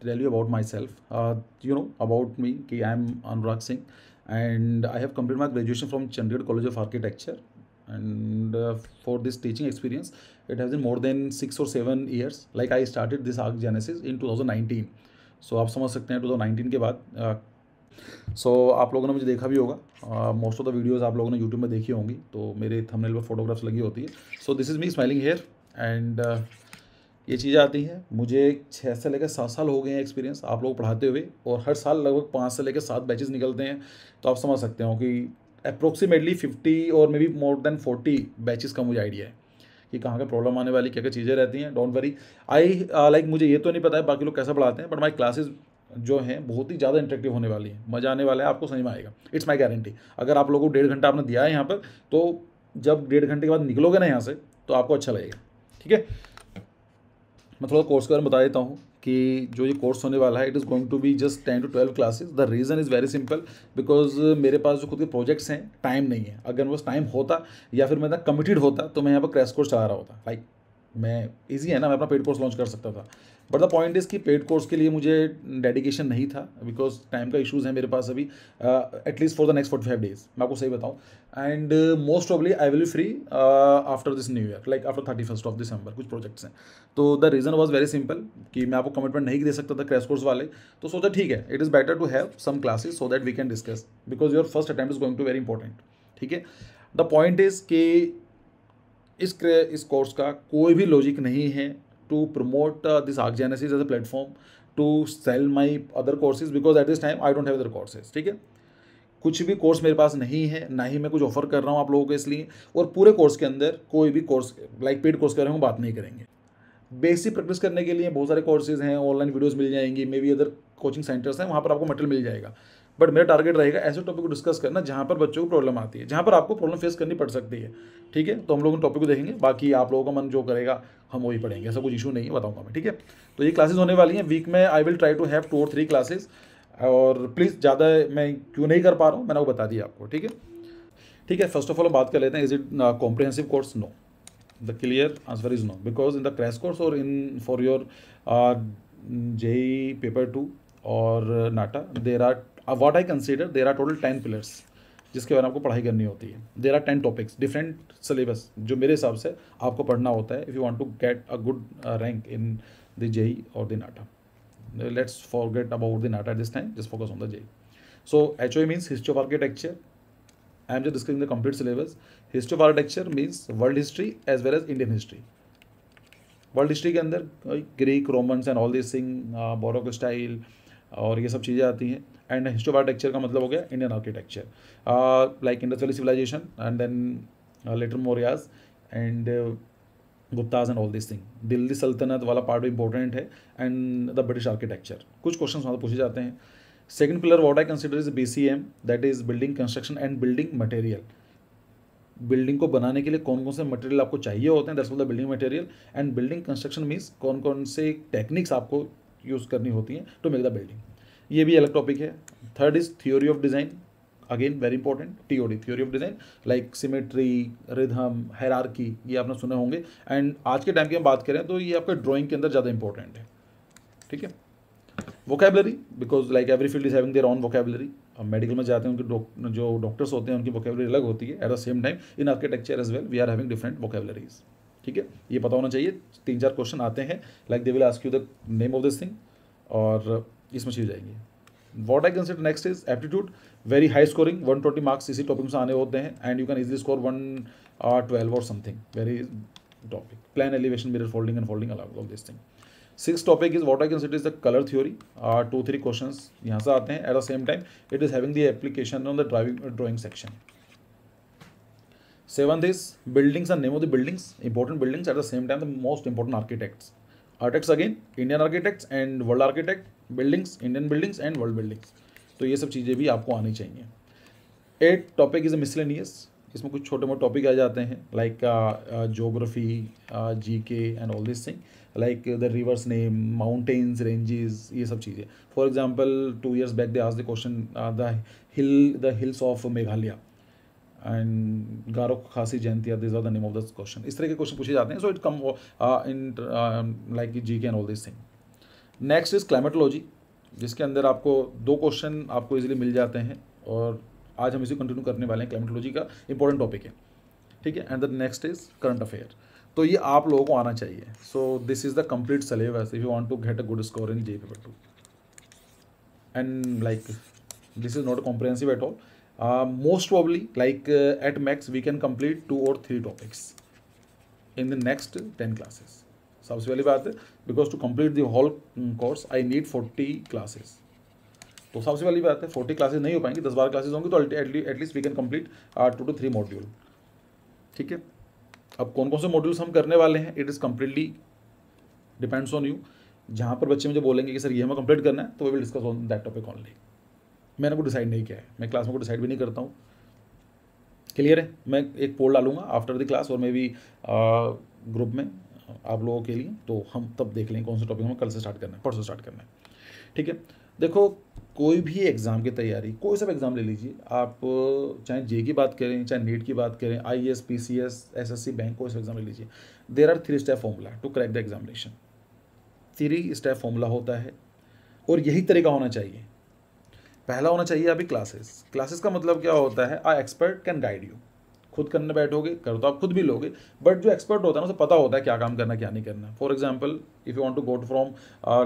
tell you about myself. About me कि I am Anurag Singh, and I have completed my graduation from Chandigarh College of Architecture. And for this teaching experience, it has been more than 6 or 7 years. Like I started this Arc Genesis in 2019. So आप समझ सकते हैं 2019 के बाद आप लोगों ने मुझे देखा भी होगा, मोस्ट ऑफ द वीडियोस आप लोगों ने यूट्यूब में देखी होंगी, तो मेरे थंबनेल पर फोटोग्राफ्स लगी होती है. So this is me smiling here. And ये चीज़ें आती हैं. मुझे 6 से लेकर 7 साल हो गए हैं एक्सपीरियंस आप लोग पढ़ाते हुए, और हर साल लगभग 5 से लेकर 7 बैचेस निकलते हैं. तो आप समझ सकते हो कि अप्रोक्सीमेटली 50 और may be more than 40 batches का मुझे आइडिया है कि कहाँ का प्रॉब्लम आने वाली, क्या क्या चीज़ें रहती हैं. Don't worry. लाइक मुझे ये तो नहीं पता है बाकी लोग कैसा पढ़ाते हैं, बट माई क्लासेज जो हैं बहुत ही ज़्यादा इंटरेक्टिव होने वाली है. मज़ा आने वाला है, आपको समझ में आएगा. It's my guarantee. अगर आप लोगों को 1.5 घंटा आपने दिया है यहाँ पर, तो जब 1.5 घंटे के बाद निकलोगे ना यहाँ से, तो आपको अच्छा लगेगा. ठीक है. मैं थोड़ा कोर्स के बारे में बता देता हूँ कि जो ये कोर्स होने वाला है, it is going to be just 10 to 12 classes. The reason is very simple, because मेरे पास जो खुद के प्रोजेक्ट्स हैं, टाइम नहीं है. अगर मेरे पास टाइम होता या फिर मैं इतना कमिटेड होता, तो मैं यहाँ पर क्रैश कोर्स चला रहा होता. लाइक मैं ईजी है ना, मैं अपना पेड कोर्स लॉन्च कर सकता था. बट द पॉइंट इज़ कि पेड कोर्स के लिए मुझे डेडिकेशन नहीं था, बिकॉज टाइम का इशूज़ है मेरे पास अभी, at least for the next 45 days. मैं आपको सही बताऊँ. And most probably I will be free after this new year, like after 31st of December. कुछ प्रोजेक्ट्स हैं. तो the reason was very simple कि मैं आपको कमिटमेंट नहीं दे सकता था क्रैश कोर्स वाले. तो सोचा ठीक है, it is better to have some classes so that we can discuss, because your first attempt is going to very important. ठीक है. द पॉइंट इज़ कि इस कोर्स का कोई भी लॉजिक नहीं है to promote this Arch Genesis as a platform to sell my other courses, because at this time I don't have other courses. ठीक है. कुछ भी कोर्स मेरे पास नहीं है, ना ही मैं कुछ ऑफर कर रहा हूँ आप लोगों को इसलिए. और पूरे कोर्स के अंदर कोई भी कोर्स लाइक पेड कोर्स के बारे में बात नहीं करेंगे. बेसिक प्रैक्टिस करने के लिए बहुत सारे कोर्सेज हैं, ऑनलाइन वीडियोस मिल जाएंगी, may be other coaching centres हैं, वहाँ पर आपको मटेरियल मिल जाएगा. बट मेरा टारगेट रहेगा ऐसे टॉपिक को डिस्कस करना जहाँ पर बच्चों को प्रॉब्लम आती है, जहाँ पर आपको प्रॉब्लम फेस करनी पड़ सकती है. ठीक है. तो हम लोग उन टॉपिक को देखेंगे, बाकी आप लोगों का मन जो करेगा हम वही पढ़ेंगे, ऐसा कुछ इशू नहीं है, बताऊँगा मैं. ठीक है. तो ये क्लासेज होने वाली हैं वीक में. I will try to have 2 or 3 classes. और प्लीज़ ज़्यादा मैं क्यों नहीं कर पा रहा हूँ, मैंने वो बता दिया आपको. ठीक है. ठीक है. फर्स्ट ऑफ ऑल बात कर लेते हैं, is it comprehensive course? No. The clear answer is no, because in the crash course or in for your JEE paper 2 or NATA, there are what I consider there are total 10 pillars जिसके बारे में आपको पढ़ाई करनी होती है. There are 10 topics, different syllabus जो मेरे हिसाब से आपको पढ़ना होता है if you want to get a good rank in the JEE और the NATA. Let's forget about the NATA at this time, just focus on the JEE. So HOA means history of architecture. I am just discussing the complete syllabus. History of architecture means world history as well as Indian history. World history के अंदर Greek, Romans and all this thing, Borok style और ये सब चीज़ें आती हैं. And history of architecture का मतलब हो गया Indian architecture, like Indus valley civilisation and then later Mauryas and Guptas and all this thing. Delhi सल्तनत वाला पार्ट भी इंपॉर्टेंट है, एंड द ब्रिटिश आर्किटेक्चर. कुछ क्वेश्चन वहाँ पूछे जाते हैं. Second pillar what I consider is BCM, that is building construction and building material. Building को बनाने के लिए कौन कौन से मटेरियल आपको चाहिए होते हैं, that's the building material. And building construction means कौन कौन से टेक्निक्स आपको यूज़ करनी होती हैं टू मेक द बिल्डिंग. ये भी अलग टॉपिक है. Third is theory of design, again very important. TOD, theory of design, like symmetry, rhythm, hierarchy, ये आपने सुने होंगे. एंड आज के टाइम की हम बात करें तो ये आपके ड्राइंग के अंदर ज़्यादा इंपॉर्टेंट है. ठीक है. Vocabulary, because like every field is having their on vocabulary. Medical में जाते हैं उनके जो डॉक्टर्स होते हैं उनकी वोकेबलरी अलग होती है. At the same time in architecture as well we are having different vocabularies. ठीक है. ये पता होना चाहिए. 3-4 क्वेश्चन आते हैं, like they will ask you the name of this thing, और इसमें चीज जाएंगी. What I consider next is aptitude, very high scoring, 120 marks इसी टॉपिक से आने होते हैं. And you can easily score 112 और something. Very topic. Plan elevation, mirror folding and folding, अलग all this thing. 6th topic is what I consider is the colour theory. 2-3 questions यहाँ से आते हैं. At the same time it is having the application on the drawing section. 7th is buildings and name of the buildings, important buildings. Eight the same time the most important architects again Indian architects and world architect. Buildings, Indian buildings and world buildings. तो ये सब चीज़ें भी आपको आनी चाहिए. 8th topic is miscellaneous. इसमें कुछ छोटे मोटे टॉपिक आ जाते हैं, like geography, GK and all this thing, like the rivers name, mountains, ranges, ये सब चीज़ें. For example 2 years back they asked the question the hills of Meghalaya and Garo Khasi Jaintia, this are the name of the question. इस तरह के question पूछे जाते हैं. So it come in like GK and all this thing. Next is climatology, जिसके अंदर आपको 2 question आपको इजीली मिल जाते हैं, और आज हम इसी कंटिन्यू करने वाले हैं। क्लाइमेटोलॉजी का इंपॉर्टेंट टॉपिक है, ठीक है। And the next is current affair. तो ये आप लोगों को आना चाहिए। So this is the complete syllabus if you want to get a good score in JEE paper 2, and like this is not comprehensive at all. Most probably, like at max we can complete 2 or 3 topics in the next 10 classes. सबसे पहली बात है, because to complete the whole course I need 40 classes. तो सबसे पहली बात है 40 classes नहीं हो पाएंगी, 10-12 क्लासेस होंगी तो at least we can complete 2 to 3 module, ठीक है। अब कौन कौन से मॉड्यूल्स हम करने वाले हैं, it is completely depends on you. जहाँ पर बच्चे मुझे बोलेंगे कि सर ये हमें कंप्लीट करना है, तो we will discuss on that topic only. मैंने को डिसाइड नहीं किया है, मैं क्लास में को डिसाइड भी नहीं करता हूँ। क्लियर है? मैं एक पोल डालूंगा आफ्टर द क्लास और मे बी ग्रुप में आप लोगों के लिए, तो हम तब देख लेंगे कौन सा टॉपिक हमें कल से स्टार्ट करना है, परसों स्टार्ट करना है, ठीक है। देखो, कोई भी एग्ज़ाम की तैयारी, कोई सा भी एग्ज़ाम ले लीजिए आप, चाहे जे की बात करें, चाहे नीट की बात करें, IAS, PCS, SSC, बैंक, कोई सा एग्ज़ाम ले लीजिए, there are 3 step formula to crack the examination. 3 step formula होता है और यही तरीका होना चाहिए। पहला होना चाहिए अभी क्लासेस। क्लासेस का मतलब क्या होता है, आ एक्सपर्ट कैन गाइड यू। खुद करने बैठोगे कर तो आप खुद भी लोगे, बट जो एक्सपर्ट होता है ना उसे पता होता है क्या काम करना क्या नहीं करना। For example, if you want to go from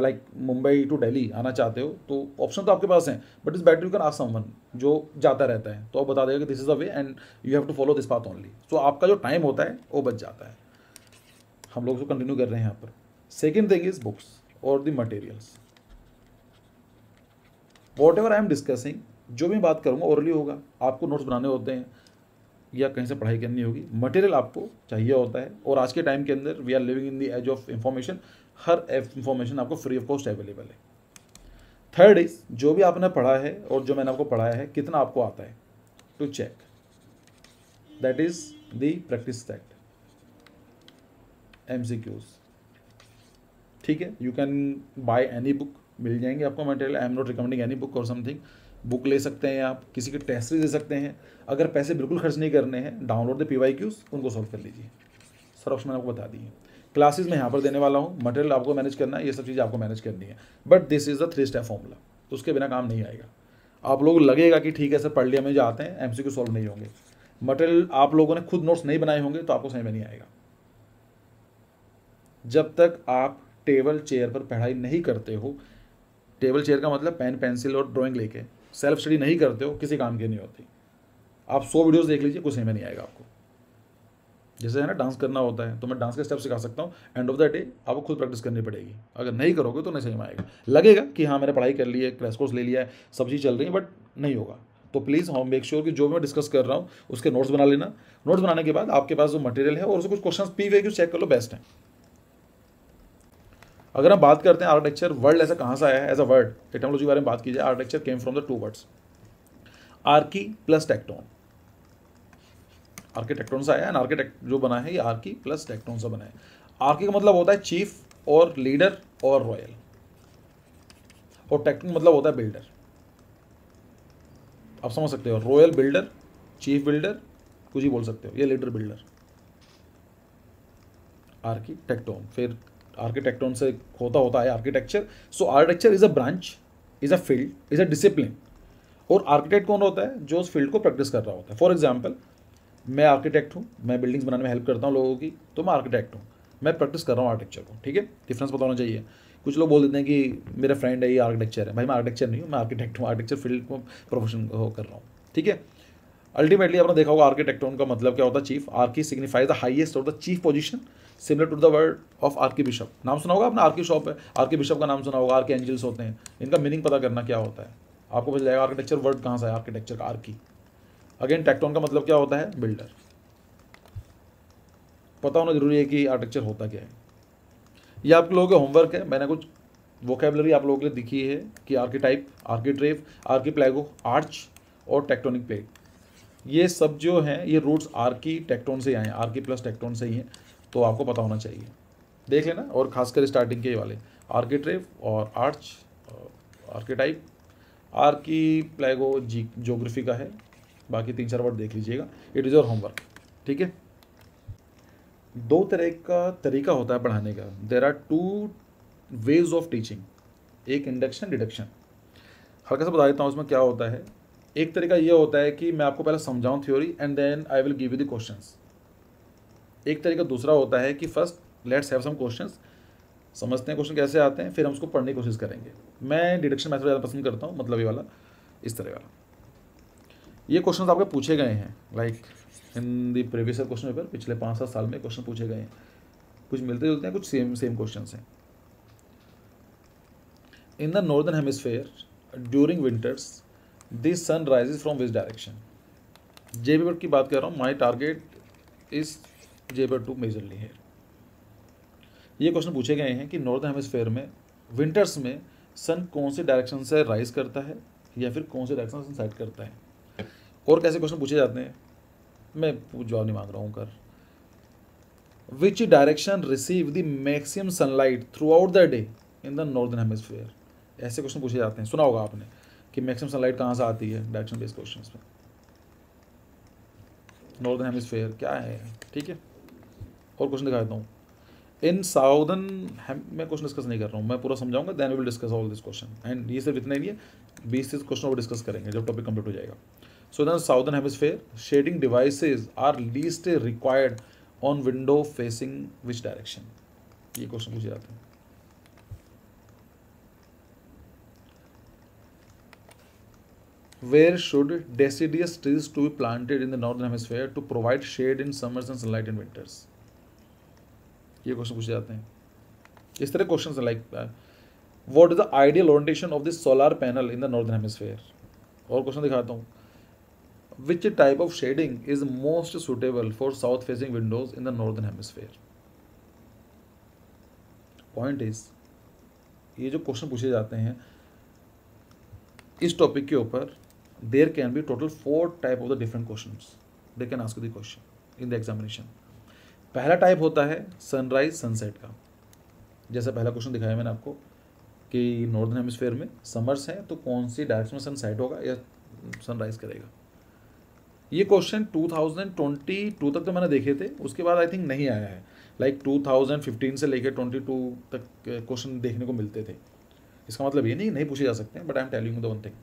like Mumbai to Delhi आना चाहते हो, तो ऑप्शन तो आपके पास हैं, but is better you can ask someone जो जाता रहता है, तो आप बता देगा कि this is the way and you have to follow this path only. So आपका जो टाइम होता है वो बच जाता है। हम लोग उसको कंटिन्यू कर रहे हैं यहाँ पर। सेकेंड थिंग इज बुक्स और the materials. What ever I am discussing, जो भी बात करूँगा ओरली होगा, आपको नोट्स बनाने होते हैं या कहीं से पढ़ाई करनी होगी, मटेरियल आपको चाहिए होता है। और आज के टाइम के अंदर we are living in the as of information, हर इंफॉर्मेशन आपको फ्री ऑफ कॉस्ट अवेलेबल है। थर्ड इज, जो भी आपने पढ़ा है और जो मैंने आपको पढ़ाया है कितना आपको आता है, to check, that is the practice set, MCQs, ठीक है। You can buy any book, मिल जाएंगे आपको material. I am not recommending any book और समथिंग। बुक ले सकते हैं आप, किसी के टेस्ट दे सकते हैं। अगर पैसे बिल्कुल खर्च नहीं करने हैं, डाउनलोड द PYQs, उनको सॉल्व कर लीजिए। सर ऑप्शन मैंने आपको बता दी है। क्लासेस में यहाँ पर देने वाला हूँ, मटेरियल आपको मैनेज करना है, ये सब चीज़ें आपको मैनेज करनी है, but this is the 3 step formula. उसके बिना काम नहीं आएगा। आप लोग लगेगा कि ठीक है सर पढ़ लिया, में जो आते हैं MCQ सॉल्व नहीं होंगे। मटेरियल आप लोगों ने खुद नोट्स नहीं बनाए होंगे तो आपको समझ में नहीं आएगा। जब तक आप टेबल चेयर पर पढ़ाई नहीं करते हो, टेबल चेयर का मतलब पेन पेंसिल और ड्राइंग लेके सेल्फ स्टडी नहीं करते हो, किसी काम की नहीं होती। आप 100 वीडियोस देख लीजिए, कुछ समझ में नहीं आएगा आपको। जैसे है ना, डांस करना होता है, तो मैं डांस के स्टेप सिखा सकता हूँ, एंड ऑफ द डे आपको खुद प्रैक्टिस करनी पड़ेगी। अगर नहीं करोगे तो नहीं समझ में आएगा। लगेगा कि हाँ मैंने पढ़ाई कर ली है, क्रैश कोर्स ले लिया है, सब चीज़ चल रही है, बट नहीं होगा। तो प्लीज़ हम मेक श्योर कि जो मैं डिस्कस कर रहा हूँ उसके नोट्स बना लेना। नोट्स बनाने के बाद आपके पास जो मटेरियल है और उससे कुछ क्वेश्चन PYQ चेक कर लो, बेस्ट है। अगर हम बात करते हैं आर्किटेक्चर वर्ड ऐसा कहाँ से आया है, एज अ वर्ड एटमोलॉजी के बारे में बात की जाए, architecture came from the 2 words, archi plus tecton. Architecton से आया है, आर्किटेक्ट जो बना है ये आर्की प्लस टेक्टोन से बना है। आर्की का मतलब होता है चीफ और लीडर और रॉयल, और टेक्टोन मतलब होता है बिल्डर। आप समझ सकते हो, रॉयल बिल्डर, चीफ बिल्डर, कुछ ही बोल सकते हो, ये लीडर बिल्डर, आर्किटेक्टोन। फिर आर्किटेक्टोन से होता है architecture. So architecture is a branch, is a field, is a discipline. और आर्किटेक्ट कौन होता है, जो उस फील्ड को प्रैक्टिस कर रहा होता है। फॉर एग्जाम्पल, मैं आर्किटेक्ट हूँ, मैं बिल्डिंग्स बनाने में हेल्प करता हूँ लोगों की, तो मैं आर्किटेक्ट हूँ, मैं प्रैक्टिस कर रहा हूँ आर्किटेक्चर को, ठीक है। डिफरेंस पता होना चाहिए। कुछ लोग बोल देते हैं कि मेरा फ्रेंड है ये आर्किटेक्चर है, भाई मैं आर्किटेक्चर नहीं हूँ, मैं आर्किटेक्ट हूँ, आर्किटेक्चर फील्ड को प्रोफेशन कर रहा हूँ, ठीक है। अल्टीमेटली आपने देखा होगा आर्किटेक्टोन का मतलब क्या होता है, chief. Archi signifies the highest और the chief position, similar to the word of archi bishop. नाम सुना होगा आपने, आर्की शॉप है, आर्की बिशप का नाम सुना होगा, आर्की एंजल्स होते हैं। इनका मीनिंग पता करना क्या होता है, आपको पता जाएगा आर्किटेक्चर वर्ड कहाँ से है, आर्किटेक्चर का आर्की। अगेन टेक्टोन का मतलब क्या होता है, बिल्डर। पता होना जरूरी है कि आर्किटेक्चर होता क्या है। ये आप लोगों के होमवर्क है, मैंने कुछ वोकेबलरी आप लोगों के लिए दिखी है कि आर्कीटाइप, आर्कीट्रेव, आर्कीप्लैगो, आर्च और टेक्टोनिक प्लेट, ये सब जो हैं ये रूट्स आर्की टेक्टोन से आए हैं, आर्की प्लस टेक्टोन से ही हैं। तो आपको पता होना चाहिए, देख लेना। और खासकर स्टार्टिंग के वाले आर्कीट्रेव और आर्च, आर्कीटाइप, आर्कीप्लैगो ज्योग्राफी का है, बाकी 3-4 वर्ड देख लीजिएगा। इट इज़ योर होमवर्क, ठीक है। 2 तरह का तरीका होता है पढ़ाने का। There are 2 ways of teaching. एक इंडक्शन डिडक्शन। हल्का सा बता देता हूँ उसमें क्या होता है। एक तरीका ये होता है कि मैं आपको पहले समझाऊँ theory and then I will give you the questions. एक तरीका दूसरा होता है कि first let's have some questions, समझते हैं क्वेश्चन कैसे आते हैं, फिर हम उसको पढ़ने की कोशिश करेंगे। मैं डिडक्शन मेथड ज़्यादा पसंद करता हूँ, मतलब ये वाला, इस तरह वाला। ये क्वेश्चंस आपके पूछे गए हैं like in the previous question paper, पिछले 5-7 साल में क्वेश्चन पूछे गए हैं। कुछ मिलते जुलते हैं, कुछ सेम सेम क्वेश्चन हैं। In the northern hemisphere during winters the sun rises from which direction. J paper की बात कर रहा हूँ, my target is J paper 2 majorly है। ये क्वेश्चन पूछे गए हैं कि नॉर्दर्न हेमिस्फेयर में विंटर्स में सन कौन से डायरेक्शन से राइज करता है या फिर कौन से डायरेक्शन से सेट करता है। और कैसे क्वेश्चन पूछे जाते हैं, मैं जवाब नहीं मांग रहा हूँ कर। Which direction receive the maximum sunlight through out the day in the northern hemisphere. ऐसे क्वेश्चन पूछे जाते हैं, सुना होगा आपने कि मैक्सिमम सनलाइट कहाँ से आती है डायरेक्शन बेस्ड क्वेश्चन में। नॉर्दर्न हेमिस्फेयर क्या है, ठीक है। और क्वेश्चन दिखा देता हूँ। इन साउदर्न, मैं क्वेश्चन डिस्कस नहीं कर रहा हूँ, मैं पूरा समझाऊंगा, then we will discuss all this question. And ये सिर्फ इतना ही नहीं है, 20-30 क्वेश्चन और डिस्कस करेंगे जब टॉपिक कंप्लीट हो जाएगा। So in southern hemisphere shading devices are least required on window facing which direction. ये क्वेश्चन पूछे जाते हैं। Where should deciduous trees to be planted in the northern hemisphere to provide shade in summers and sunlight in winters? ये question पूछे जाते हैं। इस तरह क्वेश्चन है like what is the ideal orientation of the solar panel in the northern hemisphere. और question दिखाता हूँ। Which type of shading is most suitable for south facing windows in the northern hemisphere. Point is, ये जो question पूछे जाते हैं इस topic के ऊपर, there can be total 4 type of the different questions they can ask the question in the examination. पहला type होता है सनराइज सनसेट का। जैसा पहला क्वेश्चन दिखाया मैंने आपको कि नॉर्दर्न हेमिस्फेयर में समर्स हैं तो कौन सी डायरेक्शन में सन सेट होगा या सनराइज करेगा। ये क्वेश्चन 2022 तक तो मैंने देखे थे, उसके बाद आई थिंक नहीं आया है। लाइक 2015 से लेकर 22 तक क्वेश्चन देखने को मिलते थे। इसका मतलब ये नहीं पूछे जा सकते, but I am telling you the one thing.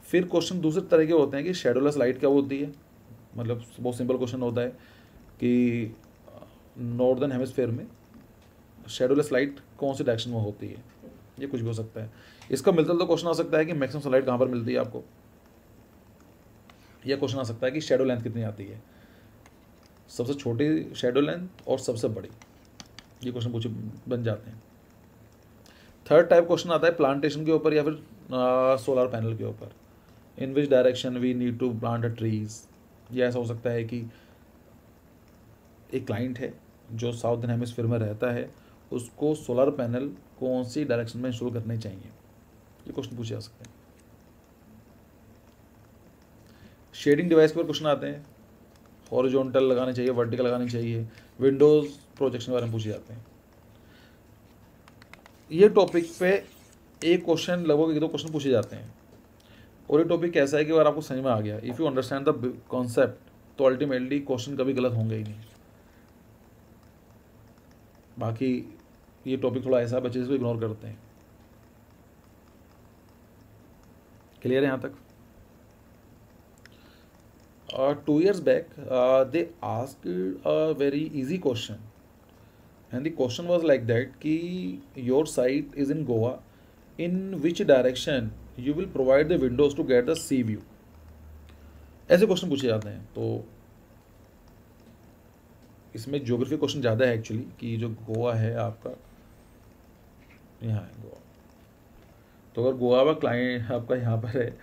फिर क्वेश्चन दूसरे तरह के होते हैं कि शेडोलेस लाइट क्या होती है। मतलब बहुत सिंपल क्वेश्चन होता है कि नॉर्दर्न हेमिस्फेयर में शेडोलेस लाइट कौन सी डायरेक्शन में होती है। ये कुछ भी हो सकता है। इसका मिलता जुलता क्वेश्चन आ सकता है कि मैक्सिमम सनलाइट कहाँ पर मिलती है आपको। यह क्वेश्चन आ सकता है कि शेडो लेंथ कितनी आती है, सबसे छोटी शेडो लेंथ और सबसे बड़ी। ये क्वेश्चन पूछे बन जाते हैं। थर्ड टाइप क्वेश्चन आता है प्लांटेशन के ऊपर या फिर सोलर पैनल के ऊपर। In which direction we need to plant a trees. ये ऐसा हो सकता है कि एक क्लाइंट है जो साउथर्न हेमिस्फीयर में रहता है, उसको सोलर पैनल कौन सी डायरेक्शन में इंस्टॉल करने चाहिए। ये क्वेश्चन पूछे जा सकते हैं। शेडिंग डिवाइस के ऊपर क्वेश्चन आते हैं, हॉरिजॉन्टल लगाने चाहिए, वर्टिकल लगाने चाहिए, विंडोज प्रोजेक्शन के बारे में पूछे जाते हैं। ये टॉपिक पे एक क्वेश्चन लगभग 1-2 क्वेश्चन पूछे जाते हैं। और ये टॉपिक कैसा है कि अगर आपको समझ में आ गया, if you understand the concept, तो अल्टीमेटली क्वेश्चन कभी गलत होंगे ही नहीं। बाकी ये टॉपिक थोड़ा ऐसा बच्चे इसको इग्नोर करते हैं। क्लियर है यहाँ तक? 2 years back they asked a very easy question, and the question was like that कि your site is in Goa, in which direction you will provide the windows to get the sea view। ऐसे question पूछे जाते हैं। तो इसमें geography question ज़्यादा है actually, कि जो गोवा है आपका, यहाँ है गोवा। तो अगर गोवा का क्लाइंट आपका यहाँ पर है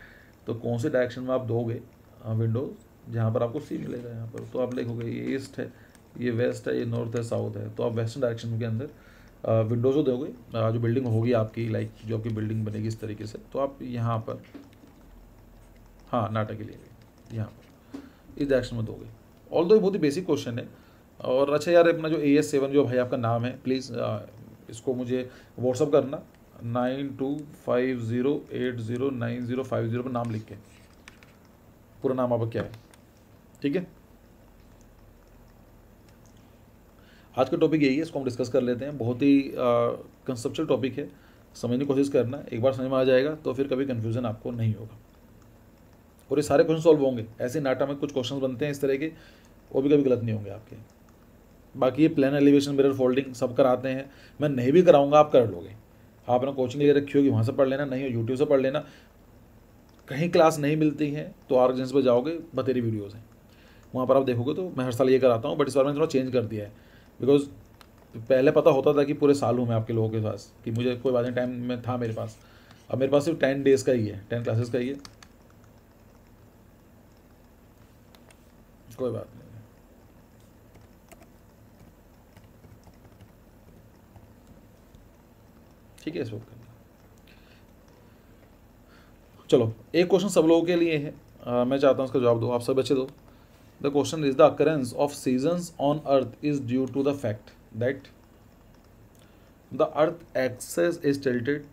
तो कौन से डायरेक्शन में आप दोगे विंडोज जहाँ पर आपको सी मिलेगा। यहाँ पर तो आप लिखोगे ये ईस्ट है, ये वेस्ट है, ये नॉर्थ है, साउथ है, तो आप वेस्टर्न डायरेक्शन के अंदर विंडोज़ दोगे। जो बिल्डिंग होगी आपकी, लाइक जो आपकी बिल्डिंग बनेगी इस तरीके से, तो आप यहाँ पर, हाँ नाटक के लिए यहाँ पर इस डायरेक्शन में दोगे। ऑल दो बहुत ही बेसिक क्वेश्चन है। और अच्छा यार, अपना जो AS7 जो भाई आपका नाम है, प्लीज़ इसको मुझे व्हाट्सअप करना 9250809050 पर नाम लिख के, पूरा नाम आपका क्या है, ठीक है। आज का टॉपिक यही है, इसको हम डिस्कस कर लेते हैं। बहुत ही कंसेप्चुअल टॉपिक है, समझने की कोशिश करना, एक बार समझ में आ जाएगा तो फिर कभी कन्फ्यूज़न आपको नहीं होगा और ये सारे क्वेश्चन सॉल्व होंगे। ऐसे नाटा में कुछ क्वेश्चन बनते हैं इस तरह के, वो भी कभी गलत नहीं होंगे आपके। बाकी ये प्लान एलिवेशन मिरर फोल्डिंग सब कराते हैं, मैं नहीं भी कराऊंगा, आप कर लोगे। आपने कोचिंग ले रखी होगी, वहाँ से पढ़ लेना, नहीं हो यूट्यूब से पढ़ लेना। कहीं क्लास नहीं मिलती है तो आर्गजेंस पर जाओगे, बतेरी वीडियोज़ हैं, वहाँ पर आप देखोगे। तो मैं हर साल ये कराता हूँ, बट इस बार मैंने थोड़ा चेंज कर दिया है, बिकॉज पहले पता होता था कि पूरे साल हूँ मैं आपके लोगों के पास, कि मुझे कोई बात नहीं, टाइम में था मेरे पास। अब मेरे पास सिर्फ 10 डेज़ का ही है, 10 क्लासेस का ही है, कोई बात नहीं। ठीक है, इस वक्त चलो एक क्वेश्चन सब लोगों के लिए है, मैं चाहता हूँ उसका जवाब दो, आप सब बच्चे दो। The question is the occurrence of seasons on earth is due to the fact that the earth axis is tilted.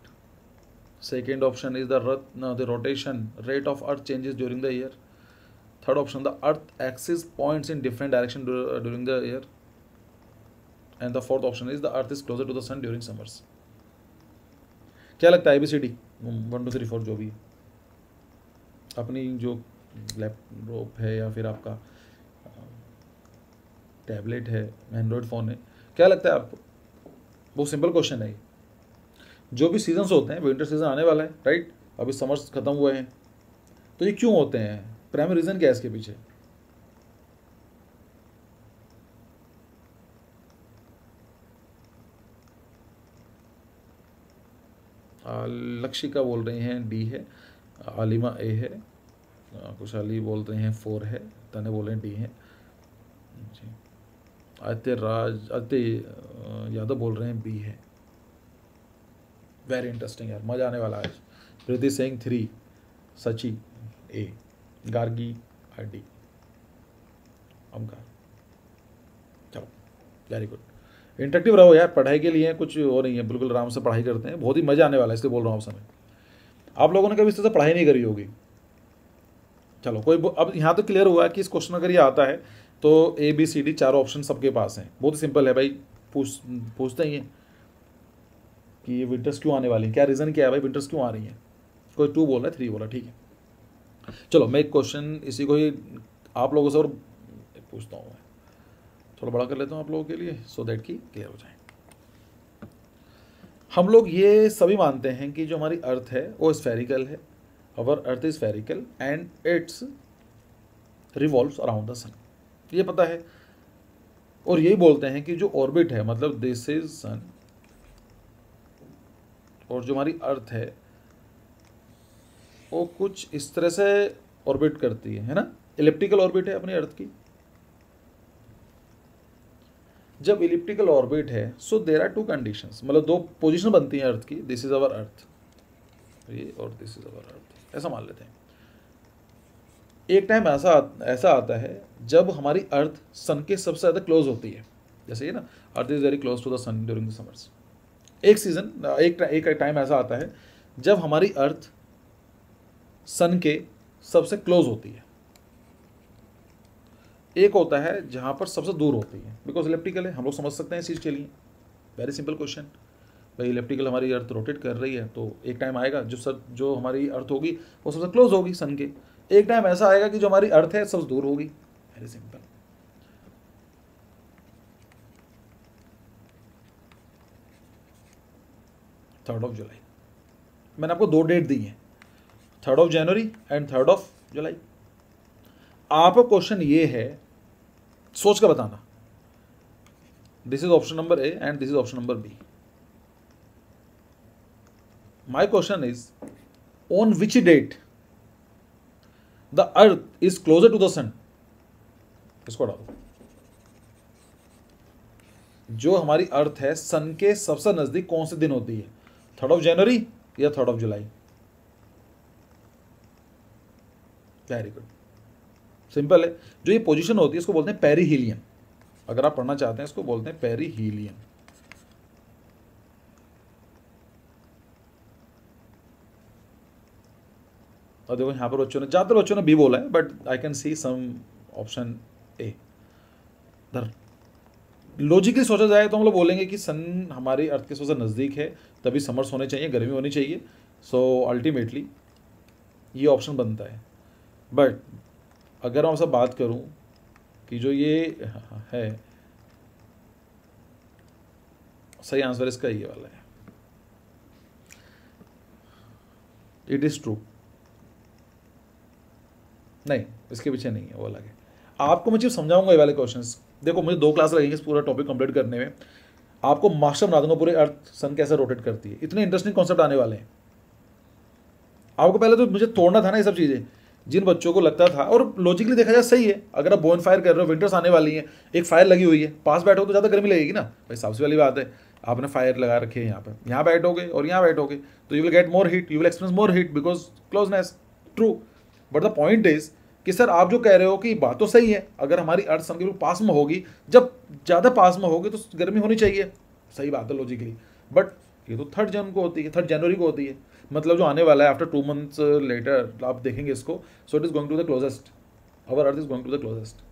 Second option is the rotation rate of earth changes during the year. Third option the earth axis points in different direction during the year. And the fourth option is the earth is closer to the sun during summers. क्या लगता है ABCD 1 2 3 4 जो भी अपनी जो laptop है या फिर आपका टैबलेट है, एंड्रॉयड फ़ोन है, क्या लगता है आपको? बहुत सिंपल क्वेश्चन है ये। जो भी सीजन्स होते हैं, विंटर सीजन आने वाला है, राइट, अभी समर्स खत्म हुए हैं, तो ये क्यों होते हैं? प्राइमरी रीज़न क्या है इसके पीछे? लक्षिका बोल रही हैं D है, आलिमा A है, खुशहाली बोल रहे हैं 4 है, तने बोल रहे हैं D है जी। आदित्य यादव बोल रहे हैं B है। वेरी इंटरेस्टिंग यार, मज़ा आने वाला है। प्रीति सिंह 3, सची A, गार्गी D, अमकार। चलो वेरी गुड, इंटरेक्टिव रहो यार, पढ़ाई के लिए कुछ हो नहीं है, बिल्कुल आराम से पढ़ाई करते हैं, बहुत ही मज़ा आने वाला है, इसलिए बोल रहा हूँ। आप समय आप लोगों ने कभी इस तरह से पढ़ाई नहीं करी होगी। चलो अब यहाँ तो क्लियर हुआ कि इस क्वेश्चन अगर ये आता है तो ABCD चारों ऑप्शन सबके पास हैं। बहुत ही सिंपल है भाई, पूछते ही हैं कि ये विंटर्स क्यों आने वाली हैं, क्या रीज़न क्या है भाई, विंटर्स क्यों आ रही हैं। कोई 2 बोल रहा है, 3 बोला, ठीक है। चलो मैं एक क्वेश्चन इसी को ही आप लोगों से और पूछता हूँ, मैं थोड़ा बड़ा कर लेता हूँ आप लोगों के लिए, सो दैट कि क्लियर हो जाए। हम लोग ये सभी मानते हैं कि जो हमारी अर्थ है वो स्फेरिकल है, our earth is spherical and its revolves around the sun, ये पता है। और यही बोलते हैं कि जो ऑर्बिट है, मतलब दिस इज सन, और जो हमारी अर्थ है वो कुछ इस तरह से ऑर्बिट करती है ना, इलिप्टिकल ऑर्बिट है अपनी अर्थ की। जब इलिप्टिकल ऑर्बिट है सो देयर आर 2 कंडीशंस, मतलब 2 पोजीशन बनती हैं अर्थ की, दिस इज अवर अर्थ ये, और दिस इज अवर अर्थ, ऐसा मान लेते हैं। एक टाइम ऐसा आता है जब हमारी अर्थ सन के सबसे ज़्यादा क्लोज होती है, जैसे ये ना, earth is very close to the sun during the summers. एक टाइम ऐसा आता है जब हमारी अर्थ सन के सबसे क्लोज होती है। एक होता है जहाँ पर सबसे दूर होती है, बिकॉज इलेप्टिकल है, हम लोग समझ सकते हैं इस चीज़ के लिए। वेरी सिंपल क्वेश्चन भाई, इलेप्टिकल हमारी अर्थ रोटेट कर रही है, तो एक टाइम आएगा जो हमारी अर्थ होगी वो सबसे क्लोज होगी सन के। एक टाइम ऐसा आएगा कि जो हमारी अर्थ है सबसे दूर होगी। Very simple. Third of July, मैंने आपको 2 डेट दी है, 3rd of January and 3rd of July। आपका क्वेश्चन ये है, सोच कर बताना, this is option number A and this is option number B। My question is on which date the earth is closer to the sun. इसको डालो, जो हमारी अर्थ है सन के सबसे नजदीक कौन से दिन होती है, 3rd of January या 3rd of July। Very good, simple है। जो ये पोजीशन होती है इसको बोलते हैं पेरीहीलियन, अगर आप पढ़ना चाहते हैं इसको बोलते हैं पेरीहीलियन। और देखो यहाँ पर ज़्यादातर बच्चों ने B बोला है, but I can see some option A। Logically सोचा जाए तो हम लोग बोलेंगे कि सन हमारी अर्थ के सबसे नज़दीक है, तभी समर्स होने चाहिए, गर्मी होनी चाहिए। सो अल्टीमेटली ये ऑप्शन बनता है। बट अगर मैं आपसे बात करूं कि जो ये है, सही आंसर इसका ये वाला है, इट इज़ ट्रू। नहीं, इसके पीछे नहीं है, वो अलग है। आपको मैं चीज़ समझाऊंगा ये वाले क्वेश्चंस। देखो मुझे 2 क्लास लगेंगे इस पूरा टॉपिक कंप्लीट करने में। आपको मास्टर बना दूंगा पूरे अर्थ सन कैसे रोटेट करती है। इतने इंटरेस्टिंग कॉन्सेप्ट आने वाले हैं। आपको पहले तो मुझे तोड़ना था ना ये सब चीज़ें, जिन बच्चों को लगता था। और लॉजिकली देखा जाए सही है, अगर आप बोन फायर कर रहे हो, विंटर्स आने वाली है, एक फायर लगी हुई है, पास बैठो तो ज़्यादा गर्मी लगेगी ना भाई, साफ सी वाली बात है। आपने फायर लगा रखी है यहाँ पे, यहाँ बैठोगे और यहाँ बैठोगे तो you will get more heat, you will experience more heat because closeness. True, but the point is कि सर आप जो कह रहे हो कि बात तो सही है, अगर हमारी अर्थ सन के बिल्कुल पास में होगी, जब ज़्यादा पास में होगी तो गर्मी होनी चाहिए, सही बात है लॉजिकली। बट ये तो 3 जून को होती है, 3 जनवरी को होती है, मतलब जो आने वाला है आफ्टर 2 months लेटर आप देखेंगे इसको। So it is going to the closest, our earth is going to the closest.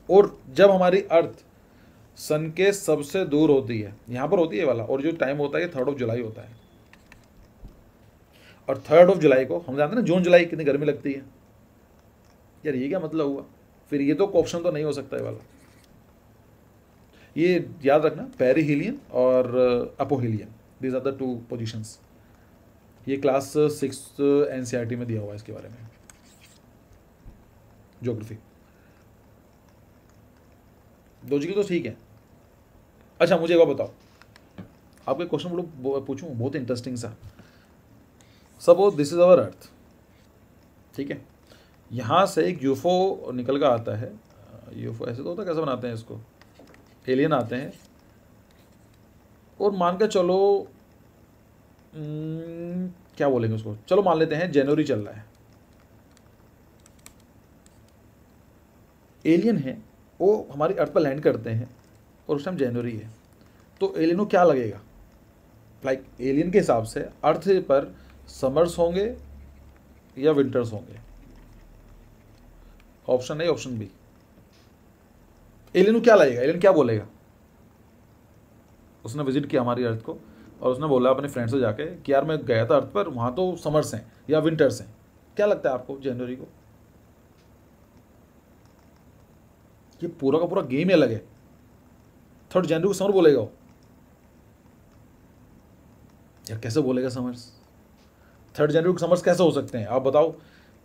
और जब हमारी अर्थ सन के सबसे दूर होती है, यहाँ पर होती है वाला, और जो टाइम होता है 3rd जुलाई होता है। और 3rd जुलाई को हम जानते हैं ना, जून जुलाई कितनी गर्मी लगती है यार, ये क्या मतलब हुआ? फिर ये तो ऑप्शन तो नहीं हो सकता है वाला। ये याद रखना, पेरिहीलियन और अपोहीलियन, दीज आर द 2 पोजिशंस। ये क्लास 6 एनसीईआरटी में दिया हुआ है इसके बारे में, ज्योग्राफी। लॉजिकल तो ठीक है। अच्छा मुझे एक बात बताओ, आपके क्वेश्चन पूछूं बहुत इंटरेस्टिंग सा। सपोज दिस इज अवर अर्थ, ठीक है, यहाँ से एक यूफो निकल कर आता है। यूफो ऐसे तो होता है, कैसे बनाते हैं इसको, एलियन आते हैं, और मान के चलो क्या बोलेंगे उसको, चलो मान लेते हैं जनवरी चल रहा है, एलियन है, वो हमारी अर्थ पर लैंड करते हैं और उस टाइम जनवरी है, तो एलियन को क्या लगेगा? लाइक एलियन के हिसाब से अर्थ पर समर्स होंगे या विंटर्स होंगे? Option A, option B. Alien को क्या लगेगा, एलियन क्या बोलेगा? उसने विजिट किया हमारी अर्थ को और उसने बोला अपने फ्रेंड से जाके कि यार मैं गया था अर्थ पर, वहाँ तो समर्स हैं या विंटर्स हैं, क्या लगता है आपको जनवरी को? ये पूरा का पूरा गेम ही अलग है। 3rd जनवरी को समर बोलेगा वो यार, कैसे बोलेगा समर्स? 3rd जनवरी को समर्स कैसे हो सकते हैं आप बताओ?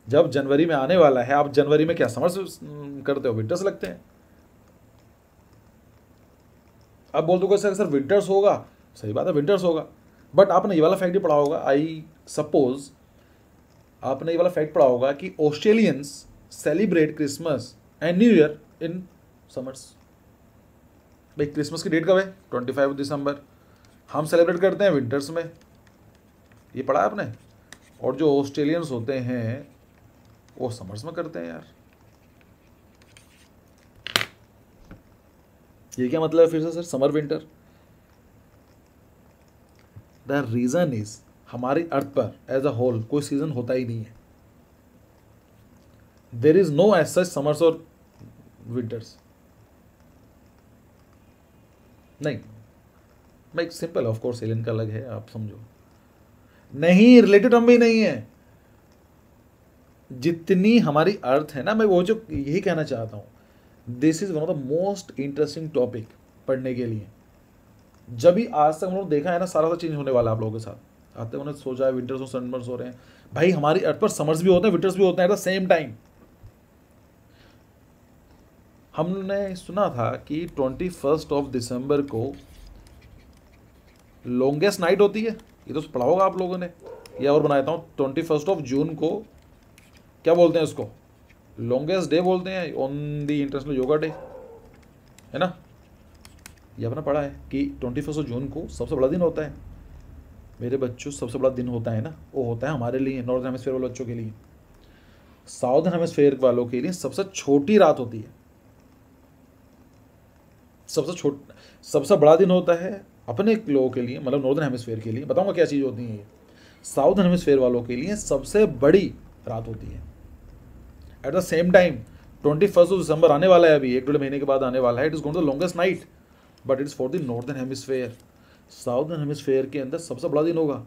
जब जनवरी में आने वाला है, आप जनवरी में क्या समर्स करते हो, विंटर्स लगते हैं। अब बोल दोगे सर सर विंटर्स होगा, सही बात है विंटर्स होगा, बट आपने ये वाला फैक्ट भी पढ़ा होगा, आई सपोज आपने ये वाला फैक्ट पढ़ा होगा कि Australians celebrate Christmas and new year in summers. भाई क्रिसमस की डेट कब है? 25 दिसंबर। हम सेलिब्रेट करते हैं विंटर्स में, ये पढ़ा है आपने। और जो ऑस्ट्रेलियंस होते हैं वो समर्स में करते हैं यार। ये क्या मतलब है फिर से sir, summer winter? The reason is हमारी अर्थ पर एज अ होल कोई सीजन होता ही नहीं है। There is no as such summers और विंटर्स। नहीं, मैं सिंपल, ऑफ कोर्स एलियन का अलग है, आप समझो। नहीं, रिलेटेड हम भी नहीं है। जितनी हमारी अर्थ है ना, मैं वो जो यही कहना चाहता हूं, this is one of the most interesting topic पढ़ने के लिए। जब भी आज तक हम लोग देखा है ना, सारा सा चेंज होने वाला है आप लोगों के साथ। आते उन्होंने सोचा है विंटर्स और समर्स हो रहे हैं, भाई हमारी अर्थ पर समर्स भी होते हैं विंटर्स भी होते हैं एट द सेम टाइम। हमने सुना था कि 21 दिसंबर को लॉन्गेस्ट नाइट होती है, ये तो पढ़ा होगा आप लोगों ने। या और बनाता हूँ, 21 जून को क्या बोलते हैं उसको, लॉन्गेस्ट डे बोलते हैं on the international yoga day, है ना। ये आपने पढ़ा है कि 21 जून को सबसे बड़ा दिन होता है। मेरे बच्चों, सबसे बड़ा दिन होता है ना, वो होता है हमारे लिए, नॉर्दर्न हेमिस्फीयर वाले बच्चों के लिए। साउदर्न हेमिस्फीयर वालों के लिए सबसे छोटी रात होती है। सबसे बड़ा दिन होता है अपने लोगों के लिए, मतलब नॉर्दर्न हेमिस्फीयर के लिए। बताऊंगा क्या चीज़ होती है ये। साउदर्न हेमिस्फीयर वालों के लिए सबसे बड़ी रात होती है। एट द सेम टाइम 21 दिसंबर आने वाला है, अभी 1-1.5 महीने के बाद आने वाला है। It is going the longest night, but it is for the northern hemisphere. Southern hemisphere के अंदर सबसे बड़ा दिन होगा।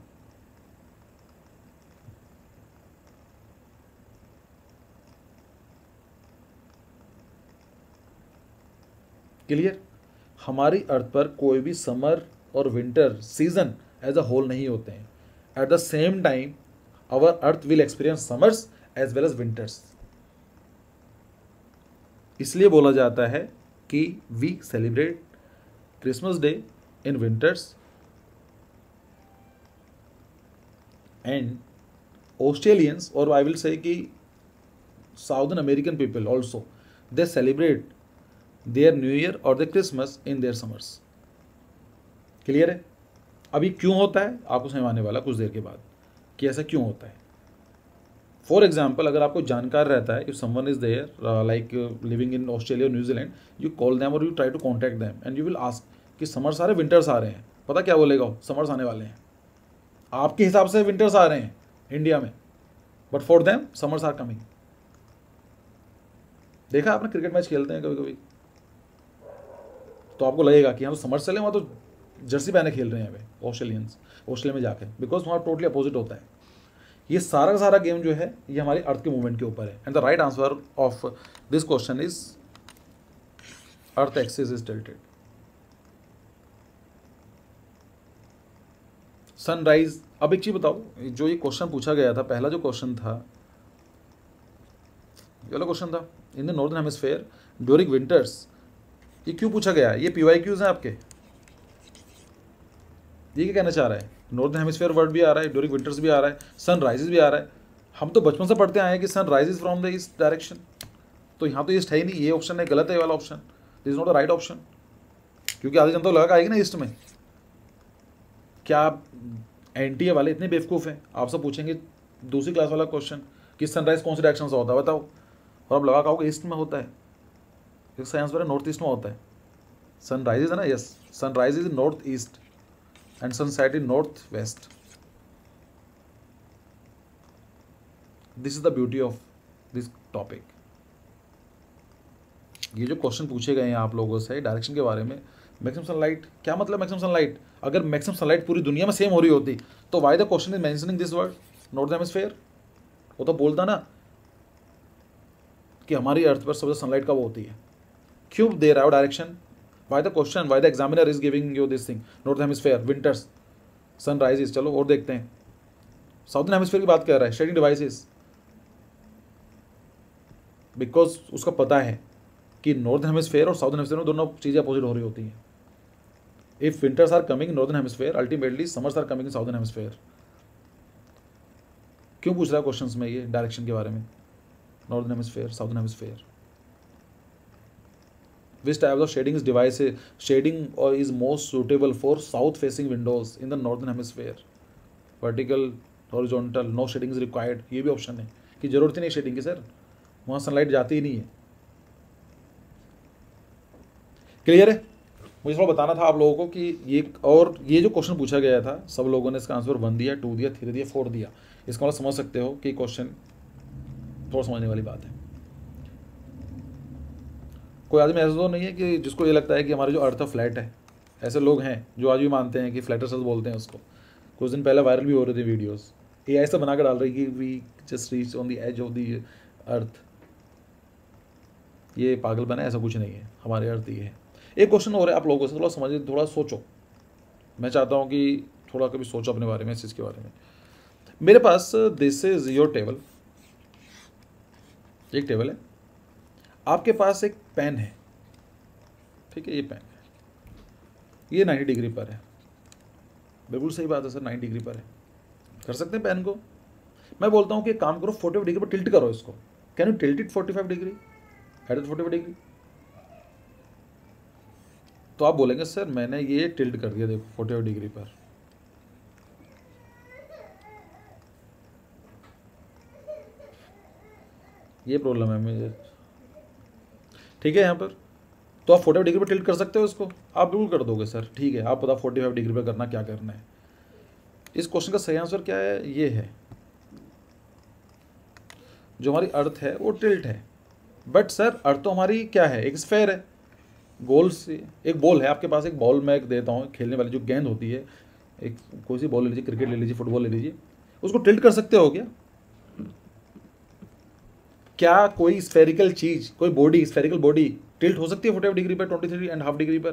क्लियर? हमारी अर्थ पर कोई भी समर और winter season as a whole नहीं होते हैं। At the same time our earth will experience summers as well as winters. इसलिए बोला जाता है कि we celebrate Christmas day in winters and Australians, और आई विल से कि southern American people also, they celebrate their new year और the Christmas in their summers. Clear है? अभी क्यों होता है आपको समझ आने वाला कुछ देर के बाद कि ऐसा क्यों होता है। फॉर एग्जाम्पल, अगर आपको जानकार रहता है, if someone is there like living in Australia और न्यूजीलैंड, यू कॉल देम और you try to contact them and you will ask कि समर्स आ रहे, विंटर्स आ रहे हैं। पता क्या बोलेगा वो? समर्स आने वाले हैं। आपके हिसाब से विंटर्स आ रहे हैं इंडिया में, but for them summers are coming. देखा आपने, क्रिकेट मैच खेलते हैं कभी कभी, तो आपको लगेगा कि यहाँ तो समर्स चले, वहाँ तो जर्सी पहने खेल रहे हैं अभी ऑस्ट्रेलियंस, ऑस्ट्रेलिया में जाके, बिकॉज वहाँ टोटली अपोजिट होता है। ये सारा का सारा गेम जो है ये हमारी अर्थ के मूवमेंट के ऊपर है। And the right answer of this question is earth axis is tilted. Sunrise, अब एक चीज बताओ, जो ये क्वेश्चन पूछा गया था, पहला जो क्वेश्चन था, ये वाला क्वेश्चन था, इन the northern hemisphere during winters, ये क्यों पूछा गया है? ये PYQs हैं आपके। ये क्या कहना चाह रहा है? नॉर्दर्न हेमिस्फीयर वर्ड भी आ रहा है, ड्यूरिंग विंटर्स भी आ रहा है, सनराइजेस भी आ रहा है। हम तो बचपन से पढ़ते आए हैं कि sunrises from the east direction, तो यहाँ तो ईस्ट है ही नहीं। ये ऑप्शन है गलत है, ये वाला option, this is not the right option, क्योंकि आधी जनता लगा आएगी ना ईस्ट में। क्या आप NTA वाले इतने बेवकूफ़ हैं? आपसे पूछेंगे दूसरी क्लास वाला क्वेश्चन कि सनराइज कौन से डायरेक्शन से होता है बताओ, और आप लगा कहोगे ईस्ट में होता है। इसका आंसर है नॉर्थ ईस्ट में होता है। सनराइजेज है ना, yes, sunrise is north east and sunset in north west. This is the beauty of this topic. ये जो क्वेश्चन पूछे गए हैं आप लोगों से डायरेक्शन के बारे में, मैक्सिमम सनलाइट, क्या मतलब मैक्सिमम सनलाइट? अगर मैक्सिमम सनलाइट पूरी दुनिया में सेम हो रही होती तो why the question is mentioning this word northern hemisphere? वो तो बोलता ना कि हमारी अर्थ पर सबसे सनलाइट कब होती है। क्यों दे रहा है direction? Why the question? Why the examiner is giving you this thing? Northern hemisphere, winters, sunrises. चलो और देखते हैं। साउथर्न हेमिस्फीयर की बात कर रहा है, शेडिंग डिवाइसेस, बिकॉज उसका पता है कि नॉर्दर्न हेमिस्फीयर और साउथर्न हेमिस्फीयर में दोनों चीज़ें अपोजिट हो रही होती हैं। If winters are coming in northern hemisphere, ultimately summers are coming in southern hemisphere. क्यों पूछ रहा है क्वेश्चंस में ये डायरेक्शन के बारे में? Northern hemisphere, southern hemisphere. Which type of shading device shading is most suitable for south facing windows in the northern hemisphere? Vertical, horizontal, no shading is required. ये भी ऑप्शन है कि जरूरत ही नहीं शेडिंग की सर, वहाँ सनलाइट जाती ही नहीं है। क्लियर है? मुझे थोड़ा बताना था आप लोगों को कि ये जो क्वेश्चन पूछा गया था, सब लोगों ने इसका आंसर 1 दिया, 2 दिया, 3 दिया, 4 दिया। इसका मतलब समझ सकते हो कि क्वेश्चन थोड़ा समझने वाली बात है। कोई आदमी ऐसा तो नहीं है कि जिसको ये लगता है कि हमारी जो अर्थ फ्लैट है। ऐसे लोग हैं जो आज भी मानते हैं कि फ्लैटर्स बोलते हैं उसको। कुछ दिन पहले वायरल भी हो रही थी वीडियोस, AI से बना कर डाल रही कि we just reach on the as of the earth. ये पागलपन है, ऐसा कुछ नहीं है, हमारे अर्थ ये है। एक क्वेश्चन हो रहा है आप लोगों से, थोड़ा समझिए, थोड़ा सोचो। मैं चाहता हूँ कि थोड़ा कभी सोचो अपने बारे में, इस चीज़ के बारे में। मेरे पास दिस इज योर टेबल, एक टेबल है, आपके पास एक पेन है, ठीक है, ये पेन है, ये 90 डिग्री पर है। बिल्कुल सही बात है सर, 90 डिग्री पर है। कर सकते हैं पेन को? मैं बोलता हूँ कि एक काम करो, 45 डिग्री पर टिल्ट करो इसको। Can you tilt it 45 degree? At 45 degree. तो आप बोलेंगे सर मैंने ये टिल्ट कर दिया, देखो 45 डिग्री पर। ये प्रॉब्लम है मुझे, ठीक है। यहाँ पर तो आप 45 डिग्री पर टिल्ट कर सकते हो इसको, आप बिल्कुल कर दोगे सर, ठीक है। आप पता 45 डिग्री पर करना क्या करना है। इस क्वेश्चन का सही आंसर क्या है? ये है, जो हमारी अर्थ है वो टिल्ट है, बट सर अर्थ तो हमारी क्या है, एक स्फेयर है, गोल से एक बॉल है आपके पास, एक बॉल मैं देता हूँ खेलने वाली जो गेंद होती है, एक कोई सी बॉल ले लीजिए, क्रिकेट ले लीजिए, फुटबॉल ले लीजिए, उसको टिल्ट कर सकते हो क्या? क्या कोई स्फेरिकल चीज, कोई बॉडी, स्फेरिकल बॉडी टिल्ट हो सकती है 45 डिग्री पर, 23.5 डिग्री पर?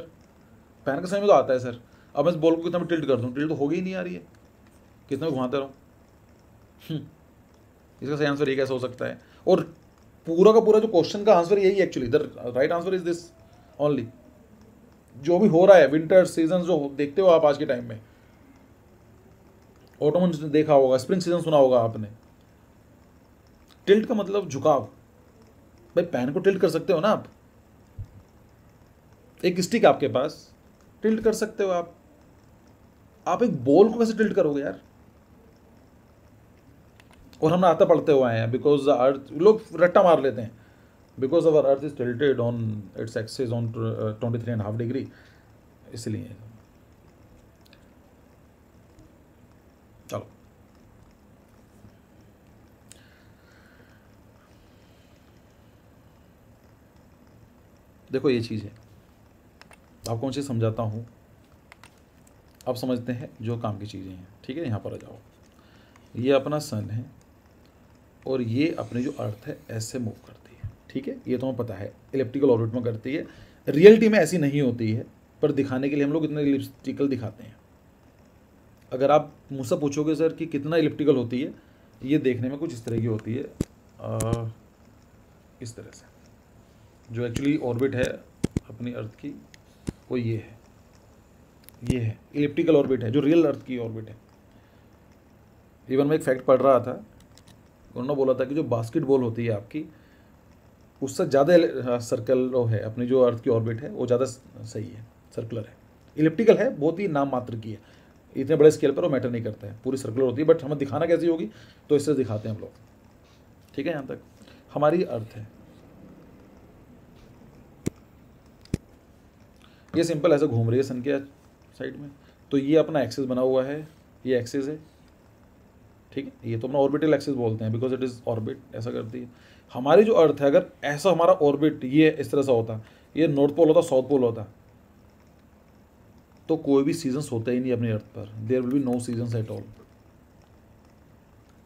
पैन का समय में तो आता है सर। अब मैं इस बॉल को कितना मैं टिल्ट कर दूँ, टिल्ट तो होगी ही नहीं आ रही है, कितना घुमाते रहो। इसका सही आंसर ये कैसे हो सकता है? और पूरा का पूरा जो क्वेश्चन का आंसर यही actually, the right answer is this only. जो भी हो रहा है विंटर सीजन जो देखते हो आप आज के टाइम में, ऑटोमन देखा होगा, स्प्रिंग सीजन सुना होगा आपने, टिल्ट का मतलब झुकाव। भाई पैन को टिल्ट कर सकते हो ना आप, एक स्टिक आपके पास, टिल्ट कर सकते हो आप एक बॉल को कैसे टिल्ट करोगे यार? और हम आता पढ़ते हुए आए हैं, बिकॉज अर्थ, लोग रट्टा मार लेते हैं, because our earth is tilted on its axis on 23.5 degree, इसलिए। चलो देखो ये चीज़ है, आपको मैं चीज़ समझाता हूँ, आप समझते हैं जो काम की चीज़ें हैं, ठीक है। यहाँ पर आ जाओ, ये अपना सन है और ये अपने जो अर्थ है ऐसे मूव करती है, ठीक है, ये तुम्हें पता है इलिप्टिकल ऑर्बिट में करती है। रियलिटी में ऐसी नहीं होती है, पर दिखाने के लिए हम लोग इतने इलिप्टिकल दिखाते हैं। अगर आप मुझसे पूछोगे सर कि कितना इलिप्टिकल होती है, ये देखने में कुछ इस तरह की होती है, इस तरह से। जो एक्चुअली ऑर्बिट है अपनी अर्थ की वो ये है इलिप्टिकल ऑर्बिट है, जो रियल अर्थ की ऑर्बिट है। इवन मैं एक फैक्ट पढ़ रहा था, उन्होंने बोला था कि जो बास्केटबॉल होती है आपकी, उससे ज़्यादा सर्कल है, अपनी जो अर्थ की ऑर्बिट है वो ज़्यादा सही है, सर्कुलर है। इलिप्टिकल है, बहुत ही नाम मात्र की है, इतने बड़े स्केल पर वो मैटर नहीं करता है, पूरी सर्कुलर होती है, बट हमें दिखाना कैसी होगी तो इससे दिखाते हैं हम लोग, ठीक है। यहाँ तक हमारी अर्थ है, ये सिंपल ऐसे घूम रही है सन के साइड में, तो ये अपना एक्सिस बना हुआ है, ये एक्सिस है, ठीक है। ये तो अपना ऑर्बिटल एक्सिस बोलते हैं, बिकॉज इट इज़ ऑर्बिट, ऐसा करती है। हमारी जो अर्थ है, अगर ऐसा हमारा ऑर्बिट ये इस तरह से होता, ये नॉर्थ पोल होता, साउथ पोल होता, तो कोई भी सीजन्स होता ही नहीं अपनी अर्थ पर, there will be no seasons at all.